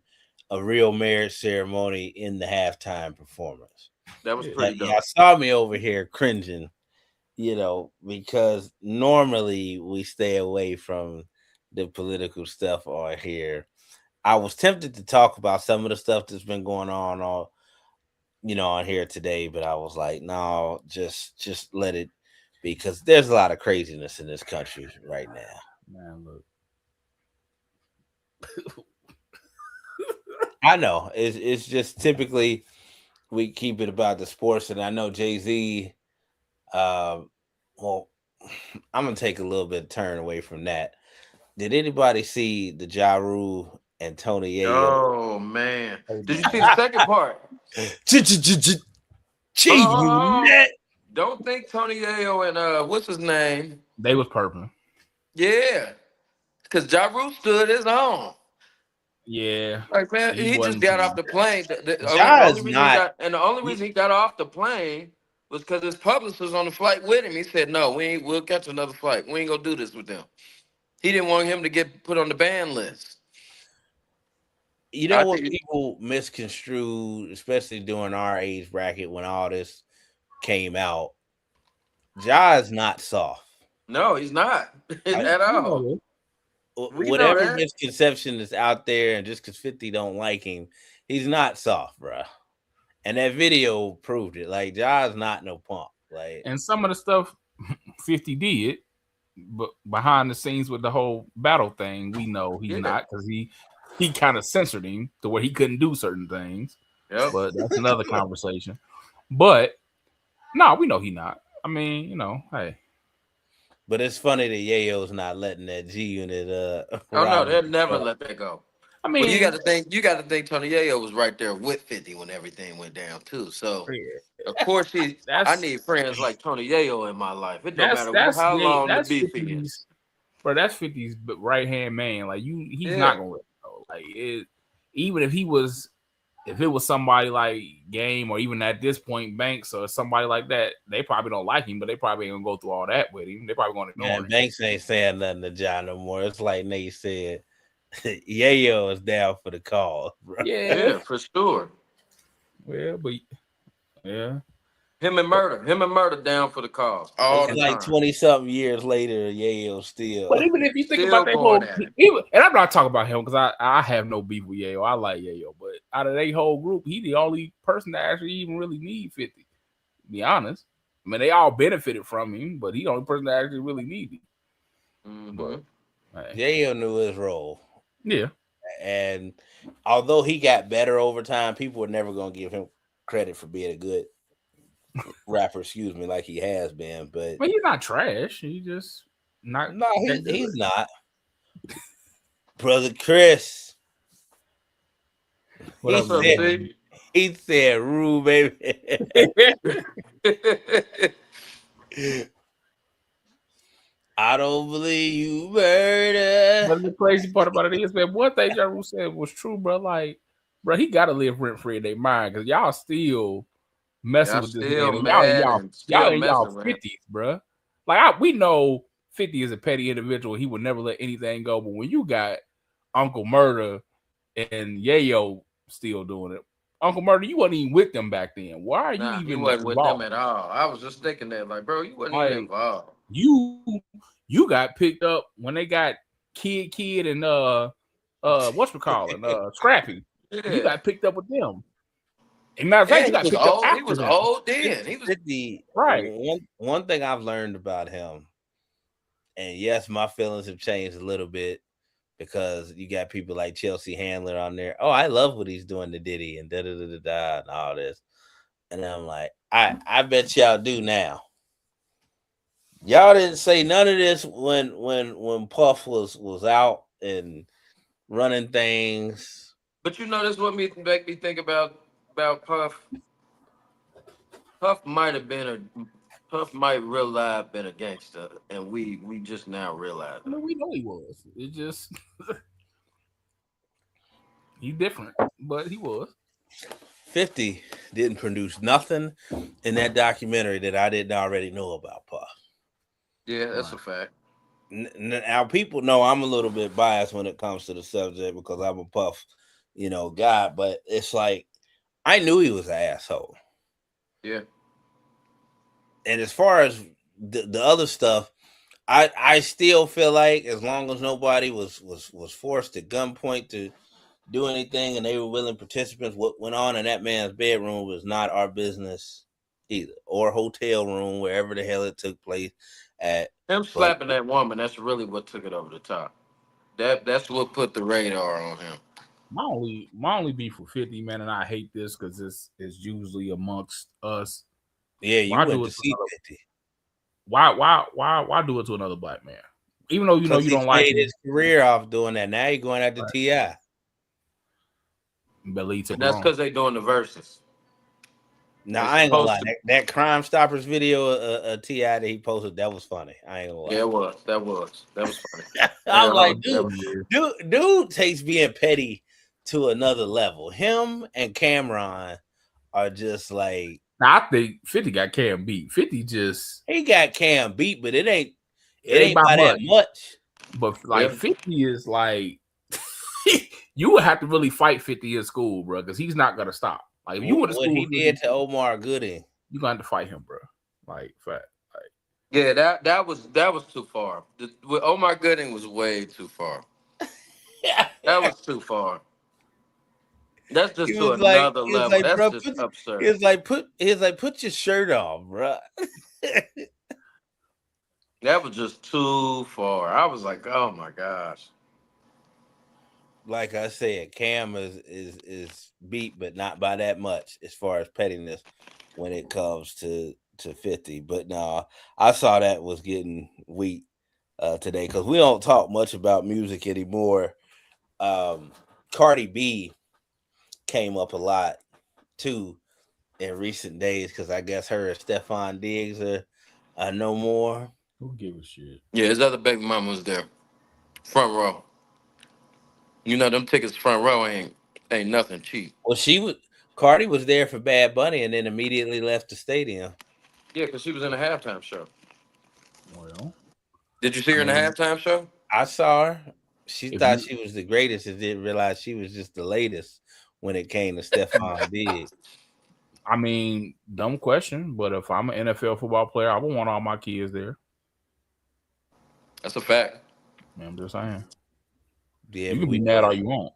Speaker 3: a real marriage ceremony in the halftime performance.
Speaker 2: That was
Speaker 4: Yeah.
Speaker 2: pretty
Speaker 3: But
Speaker 2: dope.
Speaker 3: y'all saw me over here cringing, because normally we stay away from the political stuff on here. I was tempted to talk about some of the stuff that's been going on here today, but I was like, no, just let it be, because there's a lot of craziness in this country right now.
Speaker 4: Man, look.
Speaker 3: I know it's just typically we keep it about the sports, and I know Jay-Z. Well, I'm gonna take a little bit of turn away from that. Did anybody see the Ja Rule and Tony Yayo?
Speaker 2: Oh man, did you see the second part?
Speaker 3: G-Unit.
Speaker 2: Don't think Tony Ayo and what's his name?
Speaker 4: They was purple.
Speaker 2: Yeah, because Ja Rule stood his own.
Speaker 4: Yeah.
Speaker 2: Like man,
Speaker 4: He
Speaker 2: he just
Speaker 4: wasn't
Speaker 2: got
Speaker 4: too
Speaker 2: off
Speaker 4: much.
Speaker 2: the plane. The
Speaker 3: Ja
Speaker 2: only
Speaker 3: is
Speaker 2: reason he
Speaker 3: not.
Speaker 2: got and the only reason he got off the plane was because his publicist was on the flight with him. He said, "No, we'll catch another flight. We ain't gonna do this with them." He didn't want him to get put on the ban list.
Speaker 3: You know
Speaker 2: I
Speaker 3: what
Speaker 2: think
Speaker 3: people misconstrued, especially during our age bracket when all this came out? Ja is not soft.
Speaker 2: no, he's not at
Speaker 4: You
Speaker 2: all.
Speaker 4: know
Speaker 2: We know
Speaker 3: Whatever
Speaker 2: that.
Speaker 3: misconception is out there, and just because 50 don't like him, he's not soft, bro. And that video proved it. Like, Ja is not no punk. Like,
Speaker 4: and some of the stuff 50 did, but behind the scenes with the whole battle thing, we know he's
Speaker 2: Yeah.
Speaker 4: not because he kind of censored him to where he couldn't do certain things.
Speaker 2: Yep.
Speaker 4: But that's another conversation. But no, we know he not. I mean, hey.
Speaker 3: but it's funny that Yayo's not letting that G Unit
Speaker 2: Oh no,
Speaker 3: ride
Speaker 2: they'll
Speaker 3: with
Speaker 2: never
Speaker 3: the
Speaker 2: let that go.
Speaker 4: I
Speaker 2: Well, you
Speaker 4: mean,
Speaker 2: got to think Tony Yayo was right there with 50 when everything went down too. So of course I
Speaker 4: that's
Speaker 2: need friends like Tony Yayo in my life. It don't
Speaker 4: that's
Speaker 2: matter
Speaker 4: that's
Speaker 2: how
Speaker 4: they,
Speaker 2: long the
Speaker 4: that's
Speaker 2: beef
Speaker 4: 50's,
Speaker 2: is.
Speaker 4: bro. That's 50's right hand man. Like he's not
Speaker 2: Yeah.
Speaker 4: gonna let it go. Like even if it was somebody like Game or even at this point Banks or somebody like that, they probably don't like him, but they probably ain't gonna go through all that with him. They probably gonna ignore
Speaker 3: Man,
Speaker 4: him.
Speaker 3: Banks ain't saying nothing to Ja no more. It's like Nate said. Yayo is down for the cause, bro.
Speaker 2: Yeah, for sure.
Speaker 4: Well, but yeah.
Speaker 2: Him and murder down for the cause all
Speaker 3: It's
Speaker 2: the
Speaker 3: like
Speaker 2: time.
Speaker 3: 20-something years later, Yayo still.
Speaker 4: But even if you think
Speaker 2: Still
Speaker 4: about that
Speaker 2: going
Speaker 4: whole,
Speaker 2: at it.
Speaker 4: and I'm not talking about him because I have no beef with Yayo. I like Yayo, but out of their whole group, he the only person that actually even really need 50. To be honest, I mean they all benefited from him, but he the only person that actually really needed. But
Speaker 3: Yayo knew his role.
Speaker 4: Yeah.
Speaker 3: And although he got better over time, people were never going to give him credit for being a good rapper, like he has been. But
Speaker 4: he's not trash. He just not.
Speaker 3: No, he's not. Brother Chris.
Speaker 2: What's up, Steve?
Speaker 3: He said, "Rue, baby." I don't believe you murder.
Speaker 4: But the crazy part about it is, man, one thing Ja Rule said was true, bro. Like, bro, he got to live rent free in their mind because y'all still messing with this man. Y'all in y'all 50s, bro. Like, we know 50 is a petty individual. He would never let anything go. But when you got Uncle Murder and Yayo still doing it, Uncle Murder, you wasn't even with them back then. Why are you even
Speaker 2: you wasn't
Speaker 4: involved?
Speaker 2: with them at all? I was just thinking that, like, bro, you wasn't even involved.
Speaker 4: You got picked up when they got Kid and whatchamacallit, Scrappy. Yeah. You got picked up with them. And matter of fact, you got picked up after
Speaker 2: he was old then. He was
Speaker 3: 50.
Speaker 4: Right.
Speaker 3: One thing I've learned about him, and yes, my feelings have changed a little bit because you got people like Chelsea Handler on there. Oh, I love what he's doing to Diddy and da-da-da-da-da and all this. And I'm like, I bet y'all do now. Y'all didn't say none of this when Puff was out and running things.
Speaker 2: But you know, this what make me think about Puff. Puff might real life been a gangster, and we just now realize.
Speaker 4: I mean, we know he was. It just he different, but he was.
Speaker 3: 50 didn't produce nothing in that documentary that I didn't already know about Puff.
Speaker 2: Yeah, that's a fact.
Speaker 3: Now people know I'm a little bit biased when it comes to the subject because I'm a Puff, guy. But it's like I knew he was an asshole.
Speaker 2: Yeah.
Speaker 3: And as far as the other stuff, I still feel like as long as nobody was forced at gunpoint to do anything and they were willing participants, what went on in that man's bedroom was not our business either, or hotel room, wherever the hell it took place at.
Speaker 2: Him slapping that woman, that's really what took it over the top. That's what put the radar on him.
Speaker 4: My only beef with 50, man, and I hate this because this is usually amongst us.
Speaker 3: Yeah, you went to see 50.
Speaker 4: Why do it to another black man? Even though you know you don't like
Speaker 3: his career off doing that. Now you're going after T.I.
Speaker 2: And that's because they doing the verses.
Speaker 3: No, I ain't gonna lie. That Crime Stoppers video T.I. that he posted, that was funny. I ain't gonna lie.
Speaker 2: Yeah, it was. That was funny.
Speaker 3: I'm like, dude takes being petty to another level. Him and Cameron are just like.
Speaker 4: Now, I think 50 got Cam beat. 50
Speaker 3: he got Cam beat, but it ain't by that much.
Speaker 4: But like 50 is like you would have to really fight 50 in school, bro, because he's not gonna stop. Like if you went to school,
Speaker 3: he did to Omar Gooding,
Speaker 4: you gonna have to fight him, bro. Like fact. Like
Speaker 2: yeah, that was too far. With Omar Gooding was way too far. That was too far. That's just to another level.
Speaker 3: Like,
Speaker 2: that's
Speaker 3: bro,
Speaker 2: just absurd.
Speaker 3: It's like put your shirt on, bro.
Speaker 2: That was just too far. I was like, oh my gosh.
Speaker 3: Like I said, Cam is beat, but not by that much as far as pettiness when it comes to 50. But no, I saw that was getting weak today because we don't talk much about music anymore. Cardi B came up a lot too in recent days because I guess her and Stephon Diggs are no more.
Speaker 4: Who give a shit?
Speaker 2: Yeah, his other baby mama was there, front row. You know them tickets front row ain't nothing cheap.
Speaker 3: Well, Cardi was there for Bad Bunny and then immediately left the stadium.
Speaker 2: Yeah, because she was in a halftime show.
Speaker 4: Well,
Speaker 2: did you see her in the halftime show?
Speaker 3: I saw her. She
Speaker 4: If
Speaker 3: thought
Speaker 4: you,
Speaker 3: she was the greatest and didn't realize she was just the latest when it came to Stephon Diggs.
Speaker 4: I mean, dumb question, but if I'm an NFL football player, I would want all my kids there.
Speaker 2: That's a fact.
Speaker 4: I'm just saying.
Speaker 3: Yeah,
Speaker 4: You
Speaker 3: but
Speaker 4: can be mad all you want.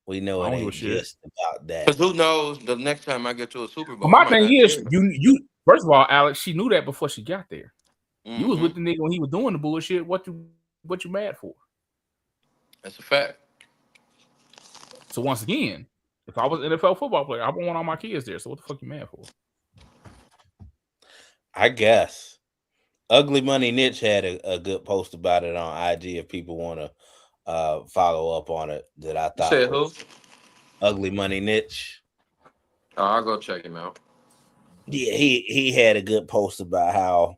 Speaker 3: we know
Speaker 4: I
Speaker 3: it
Speaker 4: don't give a
Speaker 3: ain't
Speaker 4: shit.
Speaker 3: just about that.
Speaker 2: Because who knows? The next time I get to a Super
Speaker 4: But
Speaker 2: Bowl, I
Speaker 4: my
Speaker 2: might
Speaker 4: thing
Speaker 2: have
Speaker 4: is,
Speaker 2: kids.
Speaker 4: you first of all, Alex, she knew that before she got there. You was
Speaker 2: Mhm.
Speaker 4: with the nigga when he was doing the bullshit. What you mad for?
Speaker 2: That's a fact.
Speaker 4: So once again, if I was an NFL football player, I would want all my kids there. So what the fuck you mad for?
Speaker 3: I guess. Ugly Money Niche had a good post about it on IG if people want to follow up on it that I
Speaker 2: You
Speaker 3: thought
Speaker 2: said who?
Speaker 3: was Ugly Money Niche.
Speaker 2: Oh, I'll go check him out.
Speaker 3: Yeah, he had a good post about how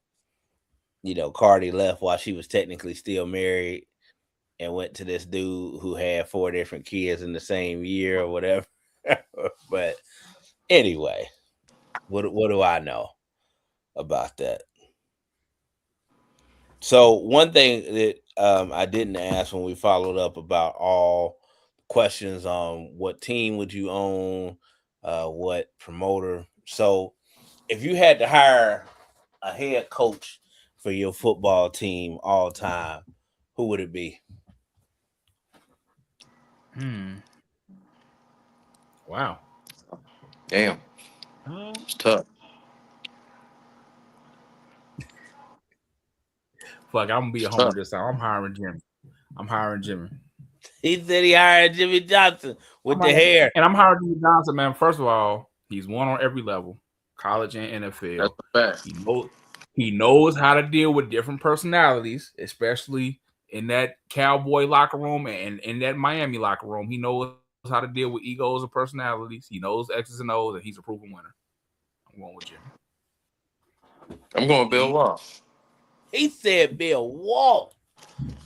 Speaker 3: Cardi left while she was technically still married and went to this dude who had 4 different kids in the same year or whatever. But anyway, what do I know about that? So one thing that I didn't ask when we followed up about all questions on what team would you own, what promoter. So if you had to hire a head coach for your football team all time, who would it be?
Speaker 4: Wow.
Speaker 2: Damn. It's tough.
Speaker 4: Fuck, I'm gonna be a
Speaker 2: It's
Speaker 4: homer
Speaker 2: tough.
Speaker 4: this time. I'm hiring Jimmy.
Speaker 3: He said he hired Jimmy Johnson with the hair.
Speaker 4: And I'm hiring Jimmy Johnson, man. First of all, he's one on every level, college and NFL.
Speaker 2: That's a fact.
Speaker 4: He knows how to deal with different personalities, especially in that Cowboy locker room and in that Miami locker room. He knows how to deal with egos and personalities. He knows X's and O's, and he's a proven winner. I'm going with Jimmy.
Speaker 2: I'm going Bill Walsh.
Speaker 3: He said Bill Walsh,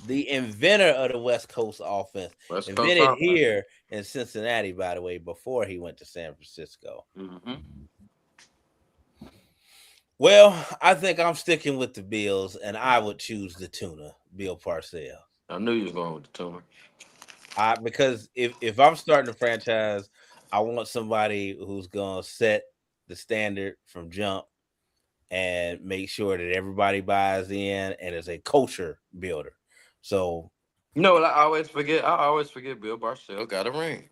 Speaker 3: the inventor of the West Coast offense.
Speaker 2: West Coast
Speaker 3: Invented
Speaker 2: offense.
Speaker 3: here in Cincinnati, by the way, before he went to San Francisco.
Speaker 2: Mm-hmm.
Speaker 3: Well, I think I'm sticking with the Bills, and I would choose the tuna, Bill Parcells.
Speaker 2: I knew you was going with the tumor.
Speaker 3: Because if I'm starting a franchise, I want somebody who's going to set the standard from jump and make sure that everybody buys in and is a culture builder. So,
Speaker 2: You know what I always forget? Bill Parcells got a ring.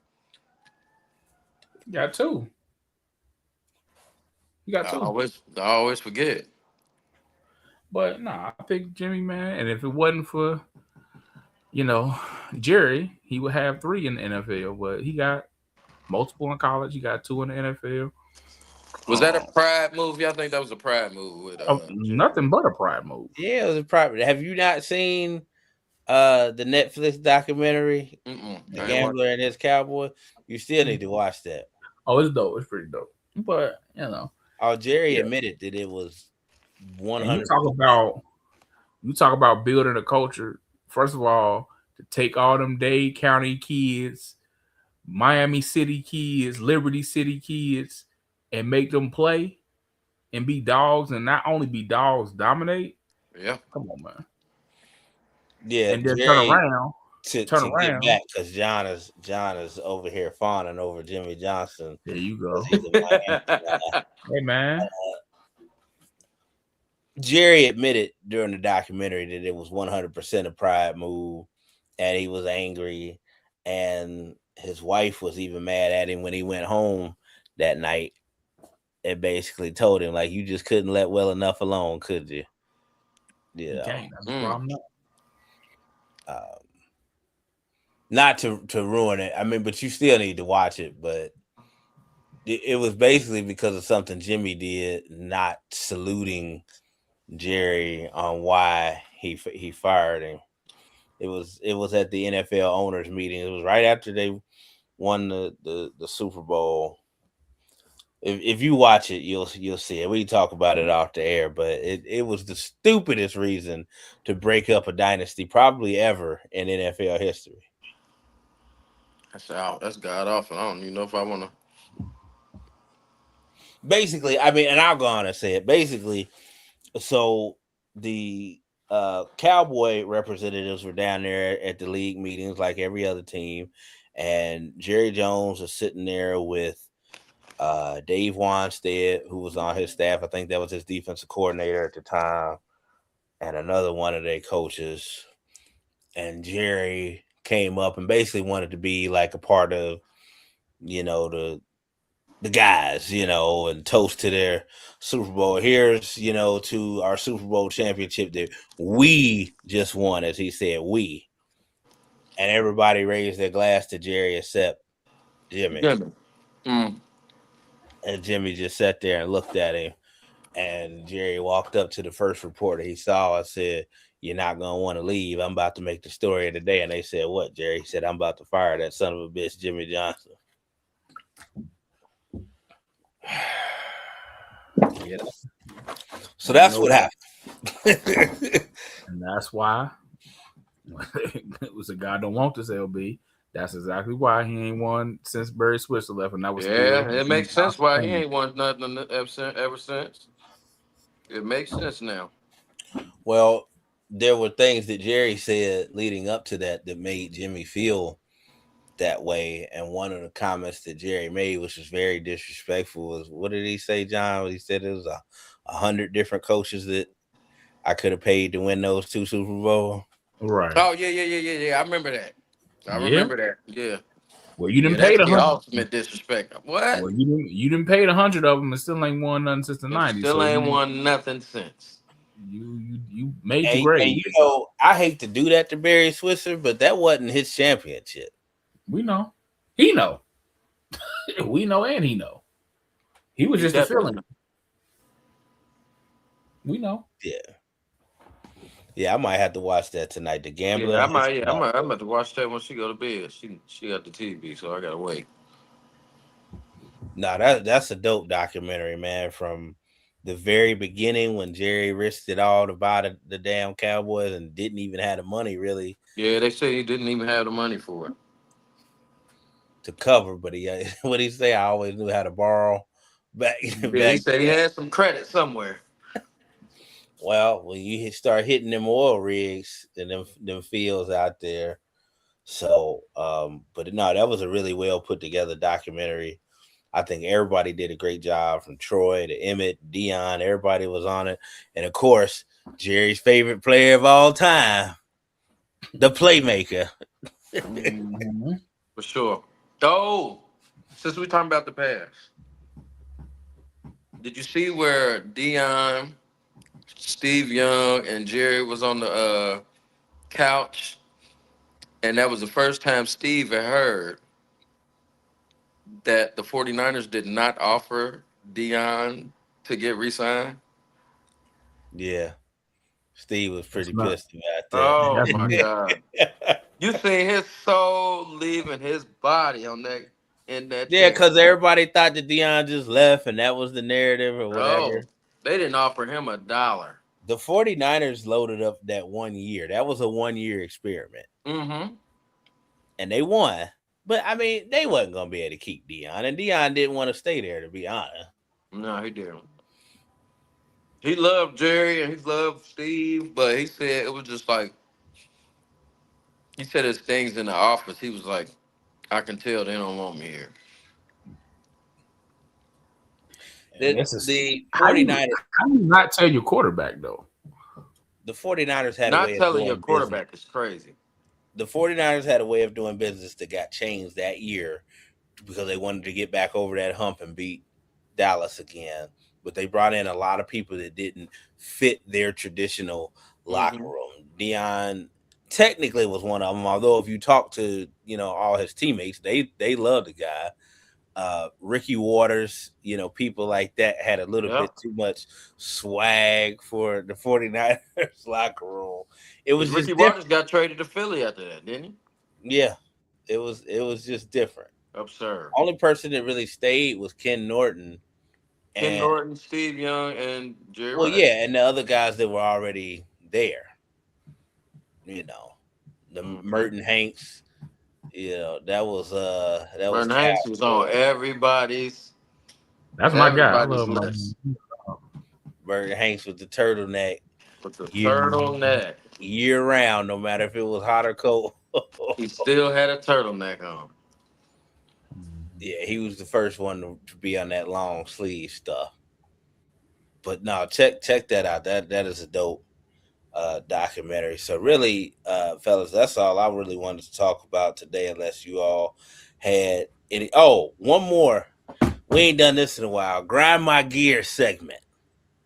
Speaker 4: Got two. You got two.
Speaker 2: I always forget.
Speaker 4: But nah, I pick Jimmy, man. And if it wasn't for, Jerry, he would have 3 in the NFL. But he got multiple in college. He got 2 in the NFL.
Speaker 2: Was that a pride move? I think that was a pride move with
Speaker 4: nothing but a pride move.
Speaker 3: Yeah, it was a pride. Have you not seen the Netflix documentary, The Gambler and His Cowboy? You still need to watch that.
Speaker 4: Oh, it's dope. It's pretty dope. But
Speaker 3: Jerry admitted that it was 100.
Speaker 4: You talk about building a culture. First of all, to take all them Dade County kids, Miami City kids, Liberty City kids, and make them play and be dogs, and not only be dogs, dominate.
Speaker 2: Yeah,
Speaker 4: come on, man.
Speaker 3: Yeah,
Speaker 4: and then
Speaker 3: Jerry,
Speaker 4: turn around.
Speaker 3: Get back, because John is over here fawning over Jimmy Johnson.
Speaker 4: There you go.
Speaker 3: Hey
Speaker 4: man.
Speaker 3: Jerry admitted during the documentary that it was 100% a pride move, and he was angry, and his wife was even mad at him when he went home that night and basically told him, like, you just couldn't let well enough alone, could you? Yeah.
Speaker 4: Okay, that's the problem.
Speaker 3: Not to ruin it. I mean, but you still need to watch it. But it was basically because of something Jimmy did, not saluting Jerry on why he fired him. It was at the NFL owners meeting. It was right after they won the Super Bowl. If you watch it, you'll see it. We can talk about it off the air, but it was the stupidest reason to break up a dynasty probably ever in NFL history.
Speaker 2: That's god awful. I don't even know if I want to.
Speaker 3: Basically, I mean, and I'll go on and say it. Basically, so the Cowboy representatives were down there at the league meetings like every other team, and Jerry Jones was sitting there with Dave Wanstead, who was on his staff. I think that was his defensive coordinator at the time, and another one of their coaches. And Jerry came up and basically wanted to be like a part of, the guys, and toast to their Super Bowl. Here's, to our Super Bowl championship that we just won, as he said, we. And everybody raised their glass to Jerry except Jimmy.
Speaker 2: Mm.
Speaker 3: And Jimmy just sat there and looked at him. And Jerry walked up to the first reporter he saw and said, "You're not going to want to leave. I'm about to make the story of the day." And they said, "What, Jerry?" He said, "I'm about to fire that son of a bitch, Jimmy Johnson." Yeah. So that's what happened.
Speaker 4: And that's why it was a guy don't want this LB. That's exactly why he ain't won since Barry Switzer left, and that was
Speaker 2: it makes sense why he ain't won nothing ever since. It makes sense now.
Speaker 3: Well, there were things that Jerry said leading up to that made Jimmy feel that way, and one of the comments that Jerry made, which was very disrespectful, was, what did he say, John? He said it was 100 different coaches that I could have paid to win those 2 Super Bowls.
Speaker 2: Right. Oh yeah. I remember that. Remember that. Yeah.
Speaker 4: Well, you didn't pay the
Speaker 2: ultimate disrespect. What?
Speaker 4: Well, you didn't pay 100 of them, and still ain't won nothing since the 90s.
Speaker 2: Still ain't won nothing since.
Speaker 4: You made your grade.
Speaker 3: And I hate to do that to Barry Switzer, but that wasn't his championship.
Speaker 4: We know. He know. We know, and he know. He was just a feeling. We know.
Speaker 3: Yeah, I might have to watch that tonight. The Gambler.
Speaker 2: Yeah, I'm about to watch that when she go to bed. She got the TV, so I gotta wait.
Speaker 3: No, that's a dope documentary, man. From the very beginning when Jerry risked it all to buy the damn Cowboys and didn't even have the money, really.
Speaker 2: Yeah, they say he didn't even have the money for it.
Speaker 3: To cover, but what he say? I always knew how to borrow.
Speaker 2: He said he had some credit somewhere.
Speaker 3: Well, when you start hitting them oil rigs and them fields out there, so but no, that was a really well put together documentary. I think everybody did a great job, from Troy to Emmett, Dion. Everybody was on it, and of course, Jerry's favorite player of all time, the playmaker.
Speaker 2: For sure. Oh, since we're talking about the past, did you see where Dion, Steve Young, and Jerry was on the couch? And that was the first time Steve had heard that the 49ers did not offer Dion to get re-signed.
Speaker 3: Yeah. Steve was pretty pissed about that.
Speaker 2: Oh, my God. You seen his soul leaving his body on that in that.
Speaker 3: Yeah, because everybody thought that Dion just left, and that was the narrative or whatever.
Speaker 2: Oh, they didn't offer him $1.
Speaker 3: The 49ers loaded up that 1 year. That was a 1 year experiment.
Speaker 2: Mm-hmm.
Speaker 3: And they won. But, I mean, they wasn't going to be able to keep Dion. And Dion didn't want to stay there, to be honest.
Speaker 2: No, he didn't. He loved Jerry and he loved Steve, but he said it was just like, he said his things in the office. He was like, I can tell they don't want me here.
Speaker 3: The 49ers.
Speaker 4: How do you not tell your quarterback, though?
Speaker 3: The 49ers had
Speaker 2: not
Speaker 3: a way
Speaker 2: telling
Speaker 3: of
Speaker 2: your quarterback
Speaker 3: business.
Speaker 2: Is crazy.
Speaker 3: The 49ers had a way of doing business that got changed that year because they wanted to get back over that hump and beat Dallas again. But they brought in a lot of people that didn't fit their traditional locker room. Dion technically was one of them, although if you talk to all his teammates, they love the guy. Ricky Waters, people like that had a little bit too much swag for the 49ers locker room. It was
Speaker 2: Ricky Waters got traded to Philly after that, didn't he?
Speaker 3: Yeah, it was just different.
Speaker 2: Absurd.
Speaker 3: Only person that really stayed was Ken Norton.
Speaker 2: Norton, Steve Young, and Jerry.
Speaker 3: Well, yeah, and the other guys that were already there. The Merton Hanks. That was
Speaker 2: Merton Hanks was on everybody's.
Speaker 4: That's my guy. I love
Speaker 3: Merton Hanks with the turtleneck.
Speaker 2: With the turtleneck.
Speaker 3: Year round, no matter if it was hot or cold.
Speaker 2: He still had a turtleneck on.
Speaker 3: Yeah, he was the first one to be on that long sleeve stuff. But no, check that out. That is a dope documentary. So really, fellas, that's all I really wanted to talk about today, unless you all had any. Oh, one more. We ain't done this in a while. Grind my gear segment.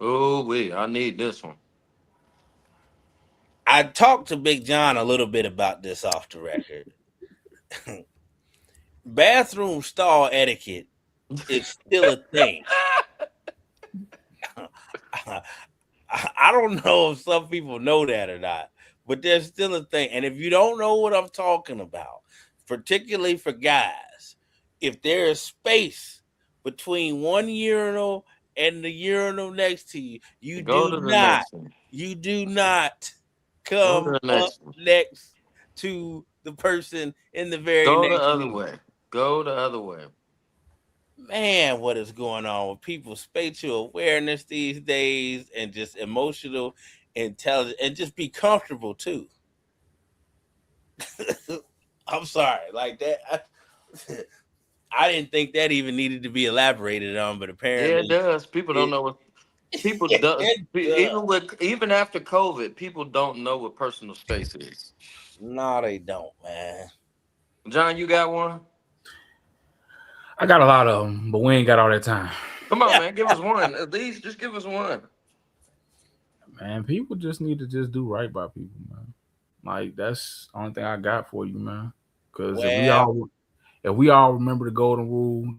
Speaker 2: Oh, I need this one.
Speaker 3: I talked to Big John a little bit about this off the record. Bathroom stall etiquette is still a thing. I don't know if some people know that or not, but there's still a thing. And if you don't know what I'm talking about, particularly for guys, if there is space between one urinal and the urinal next to you, you do not come up next to the person in the very next
Speaker 2: Go the other way. Go the other way.
Speaker 3: Man, what is going on with people's spatial awareness these days, and just emotional intelligence, and just be comfortable too. I'm sorry, like that. I didn't think that even needed to be elaborated on, but apparently,
Speaker 2: yeah, it does. People don't know what people do. Even after COVID, people don't know what personal space is.
Speaker 3: No, they don't, man.
Speaker 2: John, you got one?
Speaker 4: I got a lot of them, but we ain't got all that time.
Speaker 2: Come on, man. Give us one. At least just give us one.
Speaker 4: Man, people just need to just do right by people, man. Like, that's the only thing I got for you, man. Because if we all remember the golden rule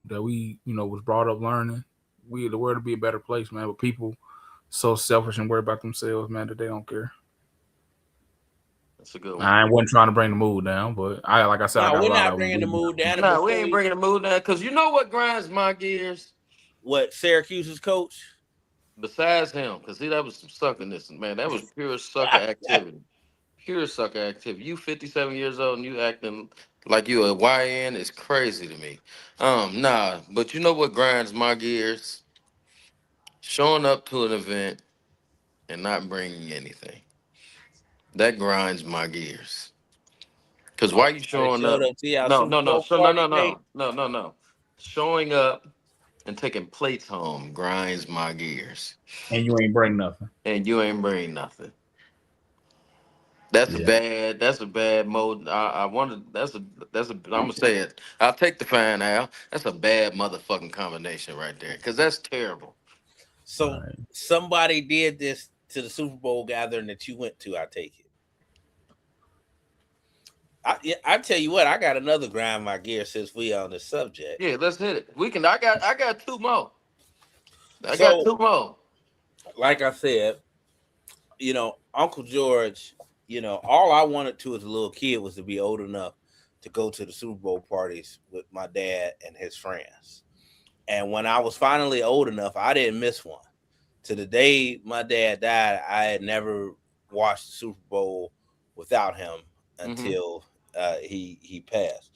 Speaker 4: that we, was brought up learning, the world would be a better place, man. But people so selfish and worried about themselves, man, that they don't care.
Speaker 2: That's a good one.
Speaker 4: I wasn't trying to bring the mood down, but like I said, I got
Speaker 3: we're not bringing the mood down.
Speaker 2: No, we ain't bringing the mood down, because you know what grinds my gears?
Speaker 3: What, Syracuse's coach?
Speaker 2: Besides him, because that was some suckerness, man. That was pure sucker activity. Pure sucker activity. You 57 years old and you acting like you a YN is crazy to me. Nah, but you know what grinds my gears? Showing up to an event and not bringing anything. That grinds my gears. Because why you showing up? No. Showing up and taking plates home grinds my gears.
Speaker 4: And you ain't bring nothing.
Speaker 2: That's a bad mode. I'm gonna say it. I'll take the fine, Al. That's a bad motherfucking combination right there. Because that's terrible.
Speaker 3: So somebody did this to the Super Bowl gathering that you went to, I take it. I tell you what, I got another grind my gear since we on the subject.
Speaker 2: Yeah, let's hit it. We can. I got two more. I got two more.
Speaker 3: Like I said, Uncle George, all I wanted to as a little kid was to be old enough to go to the Super Bowl parties with my dad and his friends. And when I was finally old enough, I didn't miss one. To the day my dad died, I had never watched the Super Bowl without him until he passed.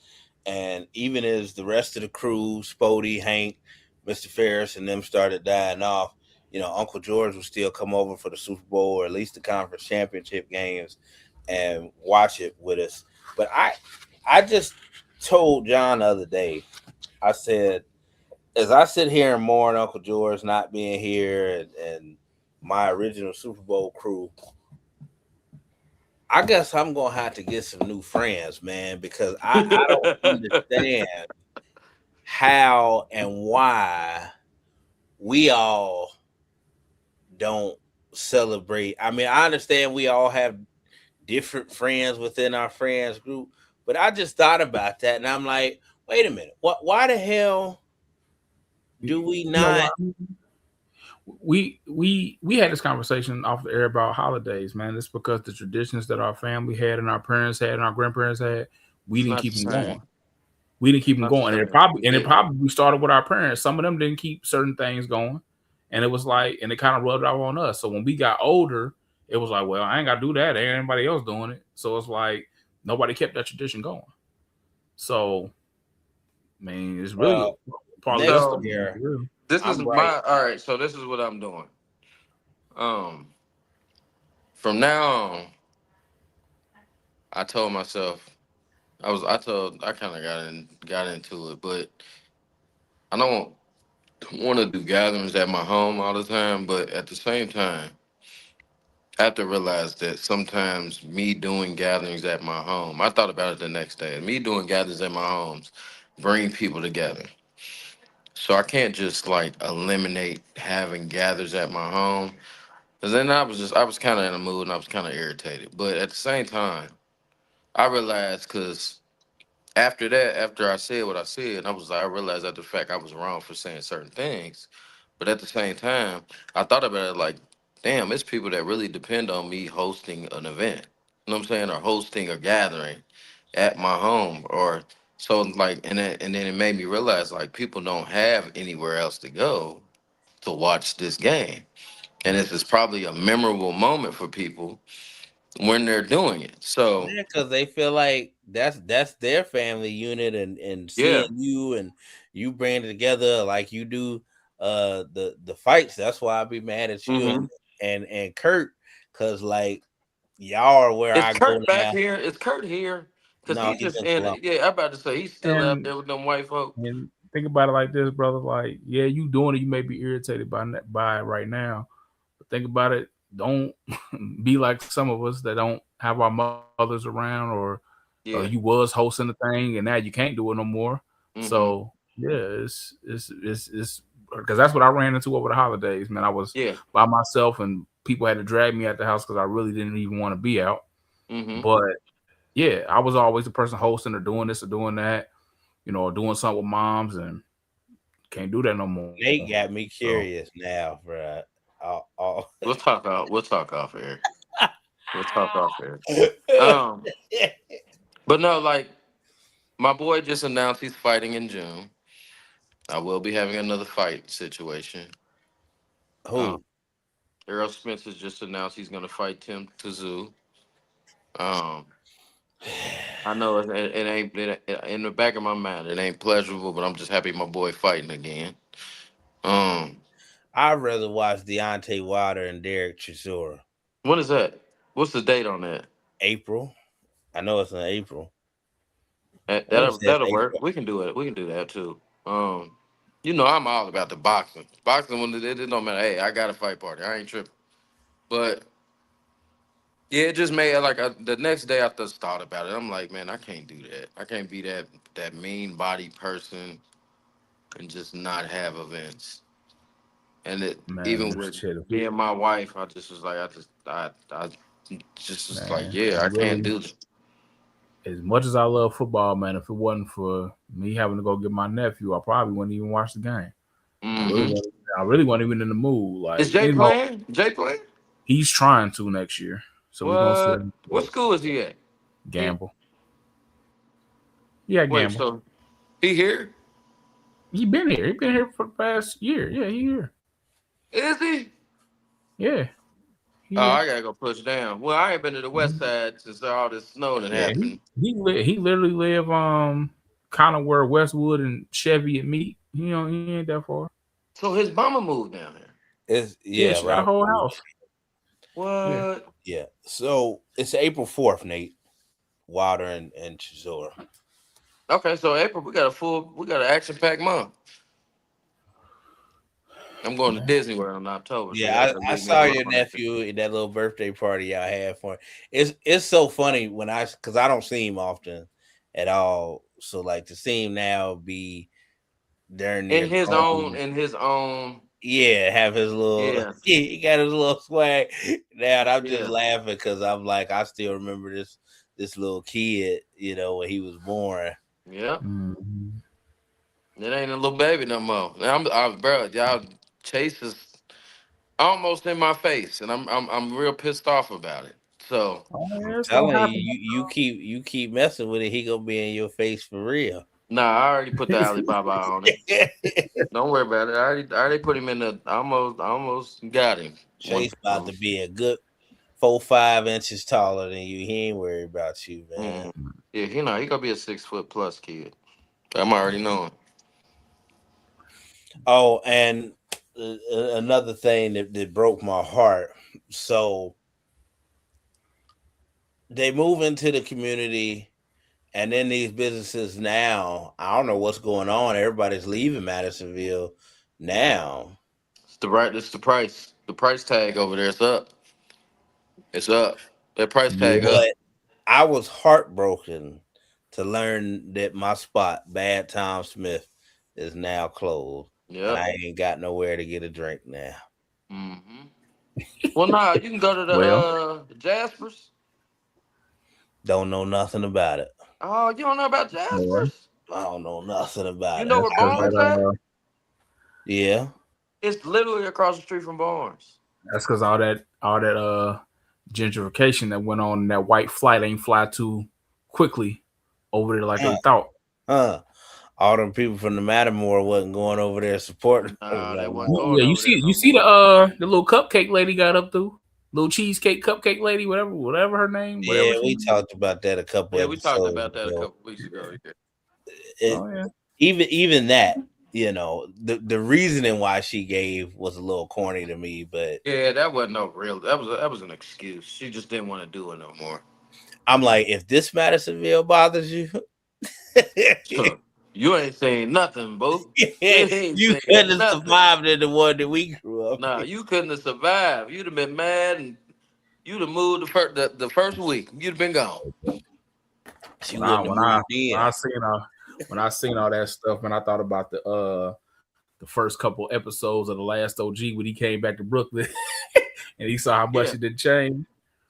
Speaker 3: And even as the rest of the crew, Spody, Hank, Mr. Ferris, and them started dying off, Uncle George would still come over for the Super Bowl or at least the conference championship games and watch it with us. But I just told John the other day, I said, as I sit here and mourn Uncle George not being here and my original Super Bowl crew, I guess I'm going to have to get some new friends, man, because I don't understand how and why we all don't celebrate. I mean, I understand we all have different friends within our friends group, but I just thought about that and I'm like, wait a minute, why the hell do we not?
Speaker 4: We had this conversation off the air about holidays, man. It's because the traditions that our family had and our parents had and our grandparents had, we didn't keep them going. We didn't keep them going, and it probably started with our parents. Some of them didn't keep certain things going, and it was like, and it kind of rubbed off on us. So when we got older, it was like, well, I ain't got to do that. Ain't anybody else doing it. So it's like nobody kept that tradition going. So, I mean, it's really part of
Speaker 2: here. This is all right. So this is what I'm doing. from now on, I told myself I kind of got into it, but I don't want to do gatherings at my home all the time. But at the same time, I have to realize that sometimes me doing gatherings at my home, I thought about it the next day. Me doing gatherings at my homes bring people together. So I can't just like eliminate having gatherings at my home. Cause then I was kind of in a mood and I was kind of irritated. But at the same time, I realized because after that, after I said what I said, I realized that the fact I was wrong for saying certain things. But at the same time, I thought about it like, damn, it's people that really depend on me hosting an event. You know what I'm saying? Or hosting a gathering at my home. Or so like and then it made me realize like people don't have anywhere else to go to watch this game. And this is probably a memorable moment for people when they're doing it. So
Speaker 3: Yeah, because they feel like that's their family unit, and
Speaker 2: yeah.
Speaker 3: seeing you and you bring it together like you do the fights. That's why I be mad at you
Speaker 2: Hmm.
Speaker 3: and Kurt, because like y'all are where
Speaker 2: Is
Speaker 3: I go
Speaker 2: Kurt back
Speaker 3: now.
Speaker 2: here? Is Kurt here? Cause
Speaker 3: No,
Speaker 2: he
Speaker 3: he's
Speaker 2: just
Speaker 3: in
Speaker 2: in.
Speaker 3: Columbus.
Speaker 2: Yeah, I'm about to say he's still out
Speaker 4: And
Speaker 2: there with them white folk.
Speaker 4: and think about it like this, brother. Like, yeah, you doing it. You may be irritated by it right now, but think about it. Don't be like some of us that don't have our mothers around, or you
Speaker 2: Yeah.
Speaker 4: was hosting the thing and now you can't do it no more.
Speaker 2: Hmm.
Speaker 4: So yeah, it's because that's what I ran into over the holidays. Man, I was
Speaker 2: Yeah.
Speaker 4: by myself and people had to drag me out the house because I really didn't even want to be out.
Speaker 2: Hmm.
Speaker 4: But yeah, I was always the person hosting or doing this or doing that, or doing something with moms, and can't do that no more.
Speaker 3: Nate got me
Speaker 4: So
Speaker 3: curious now, bro.
Speaker 2: We'll talk off air. We'll talk off air. Um, but no, like my boy just announced he's fighting in June. I will be having another fight situation. Um,
Speaker 3: Who?
Speaker 2: Errol Spencer just announced he's gonna fight Tim Tszyu. Um, I know it ain't in the back of my mind. It ain't pleasurable, but I'm just happy my boy fighting again. Um,
Speaker 3: I'd rather watch Deontay Wilder and Derek Chisora.
Speaker 2: when is that? What's the date on that?
Speaker 3: April. I know it's in April. I want to
Speaker 2: That'll
Speaker 3: say it's
Speaker 2: that'll work.
Speaker 3: April.
Speaker 2: We can do it. We can do that too. I'm all about the boxing. Boxing when it don't matter. Hey, I got a fight party. I ain't tripping. But yeah, it just made the next day I just thought about it. I'm like, man, I can't do that. I can't be that mean body person and just not have events. And it even
Speaker 4: man,
Speaker 2: with
Speaker 4: shit,
Speaker 2: me and my wife, I just was like, I just was like,
Speaker 4: man,
Speaker 2: yeah, I can't
Speaker 4: really,
Speaker 2: do that.
Speaker 4: as much as I love football, man, if it wasn't for me having to go get my nephew, I probably wouldn't even watch the game. I really
Speaker 2: Hmm.
Speaker 4: wasn't. I really wasn't even in the mood.
Speaker 2: Is
Speaker 4: Like,
Speaker 2: Jay playing? Jay playing?
Speaker 4: he's trying to next year, so we're gonna see how
Speaker 2: What?
Speaker 4: he
Speaker 2: What
Speaker 4: does.
Speaker 2: school is he at? He
Speaker 4: Gamble. Yeah,
Speaker 2: wait,
Speaker 4: gamble.
Speaker 2: so he here?
Speaker 4: He been here. He been here for the past year. Yeah, he here.
Speaker 2: Is he?
Speaker 4: Yeah,
Speaker 2: Oh,
Speaker 4: he here.
Speaker 2: I gotta go push down. Well, I ain't been to the west side since all this snow that
Speaker 4: Yeah,
Speaker 2: happened.
Speaker 4: he literally live kind of where Westwood and Chevy and meet. He ain't that far.
Speaker 2: So his mama moved down here.
Speaker 3: It's
Speaker 4: Yeah,
Speaker 3: yeah,
Speaker 4: she got a
Speaker 3: right.
Speaker 4: whole house. Yeah.
Speaker 2: What?
Speaker 3: Yeah. So it's April 4th, Nate. Wilder and Chisora.
Speaker 2: Okay, so April, we got an action packed month. I'm going to Disney World in October, so y'all
Speaker 3: Yeah,
Speaker 2: gotta
Speaker 3: I
Speaker 2: leave me
Speaker 3: saw
Speaker 2: alone.
Speaker 3: your nephew in that little birthday party y'all had for him. It's so funny because I don't see him often at all. So like to see him now be darn near grown.
Speaker 2: In his own,
Speaker 3: Yeah, have his little
Speaker 2: yeah,
Speaker 3: he got his little swag. Now and I'm just
Speaker 2: yeah,
Speaker 3: laughing because I'm like I still remember this little kid, when he was born.
Speaker 2: yeah.
Speaker 4: Mhm.
Speaker 2: It ain't a little baby no more. Now bro, y'all Chase is almost in my face, and I'm real pissed off about it. So,
Speaker 4: Oh, yeah, it's gonna
Speaker 3: Telling you,
Speaker 4: happen.
Speaker 3: you keep messing with it, he gonna be in your face for real.
Speaker 2: nah, I already put the Alibaba on him. Don't worry about it. I already put him in the almost got him.
Speaker 3: Chase about to be a good 4-5 inches taller than you. He ain't worried about you, man.
Speaker 2: Mhm. Yeah, he gonna be a 6 foot plus kid. I'm already knowing.
Speaker 3: Oh, and another thing that broke my heart. So they move into the community, and then these businesses now, I don't know what's going on. Everybody's leaving Madisonville now.
Speaker 2: It's the price. The price tag over there. It's up. It's up. That price tag
Speaker 4: Yeah.
Speaker 2: up.
Speaker 3: But I was heartbroken to learn that my spot, Bad Tom Smith, is now closed. And
Speaker 2: Yep.
Speaker 3: I ain't got nowhere to get a drink now.
Speaker 2: Mm-hmm. Well, nah, you can go to the Jaspers.
Speaker 3: Don't know nothing about it.
Speaker 2: Oh, you don't know about
Speaker 4: Yeah.
Speaker 2: Jaspers?
Speaker 3: I don't know nothing
Speaker 2: You
Speaker 3: about it.
Speaker 2: know
Speaker 4: That's
Speaker 2: where
Speaker 4: because
Speaker 2: Barnes at?
Speaker 3: Yeah.
Speaker 2: It's literally across the street from Barnes.
Speaker 4: all that gentrification that went on, and that white flight ain't fly too quickly over there like they thought.
Speaker 3: Huh. All them people from the Mattermore wasn't going over there supporting.
Speaker 2: Nah, they
Speaker 3: no
Speaker 2: wasn't
Speaker 3: more.
Speaker 2: going
Speaker 4: Yeah,
Speaker 2: over there no
Speaker 4: see
Speaker 2: more.
Speaker 4: the little cupcake lady got up through. Little cheesecake cupcake lady, whatever her name, whatever
Speaker 3: Yeah,
Speaker 4: she
Speaker 3: we
Speaker 4: name.
Speaker 3: talked about that a couple
Speaker 2: Yeah, we talked
Speaker 3: episodes
Speaker 2: about that a
Speaker 3: ago.
Speaker 2: couple weeks ago. Yeah.
Speaker 3: It,
Speaker 4: Oh yeah.
Speaker 3: even that, the reasoning why she gave was a little corny to me, but
Speaker 2: Yeah, that wasn't no real. That was an excuse. She just didn't want to do it no more.
Speaker 3: I'm like, if this Madisonville bothers you,
Speaker 2: So, you ain't saying nothing, boo. You ain't
Speaker 3: you
Speaker 2: saying
Speaker 3: couldn't have
Speaker 2: nothing.
Speaker 3: survived in the one that we grew up
Speaker 2: Nah,
Speaker 3: in.
Speaker 2: you couldn't have survived. You'd have been mad, and you'd have moved the first week. You'd have been gone.
Speaker 3: She
Speaker 4: When I
Speaker 3: wouldn't have
Speaker 4: when I
Speaker 3: moved in.
Speaker 4: when I seen all that stuff, man, I thought about the first couple episodes of the last OG when he came back to Brooklyn and he saw how much
Speaker 2: Yeah.
Speaker 4: it did change.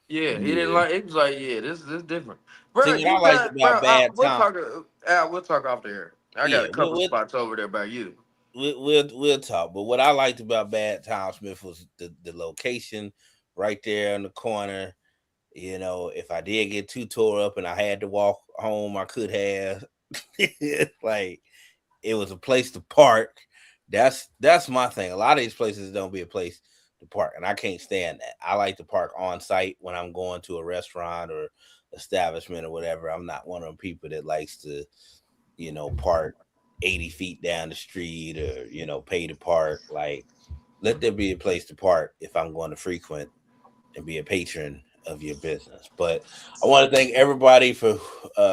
Speaker 2: Yeah, he didn't
Speaker 3: Yeah.
Speaker 2: like. He was like, "Yeah, this is different,
Speaker 3: See,
Speaker 2: bro.
Speaker 3: what I
Speaker 2: You
Speaker 3: liked
Speaker 2: got,
Speaker 3: about
Speaker 2: bro.
Speaker 3: Bad
Speaker 2: We'll
Speaker 3: Tom,
Speaker 2: talk. Al, we'll talk off there. I got
Speaker 3: yeah,
Speaker 2: a couple spots over there by you.
Speaker 3: we'll talk. But what I liked about Bad Tom Smith was the location right there in the corner. If I did get too tore up and I had to walk home, I could have. Like, it was a place to park. That's my thing. A lot of these places don't be a place to park, and I can't stand that. I like to park on site when I'm going to a restaurant or establishment or whatever. I'm not one of them people that likes to, park 80 feet down the street or, pay to park. Like, let there be a place to park if I'm going to frequent and be a patron of your business. But I want to thank everybody for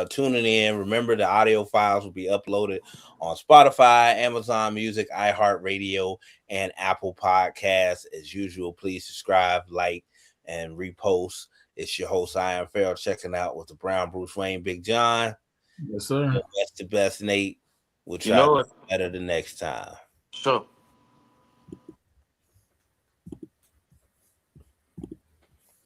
Speaker 3: tuning in. Remember, the audio files will be uploaded on Spotify, Amazon Music, iHeartRadio, and Apple Podcasts. As usual, please subscribe, like, and repost. It's your host, I am Farrell, checking out with the Brown Bruce Wayne Big John.
Speaker 4: Yes, sir.
Speaker 3: That's the best, Nate. We'll
Speaker 2: You
Speaker 3: try to
Speaker 2: know
Speaker 3: do
Speaker 2: it.
Speaker 3: better the next time.
Speaker 2: Sure.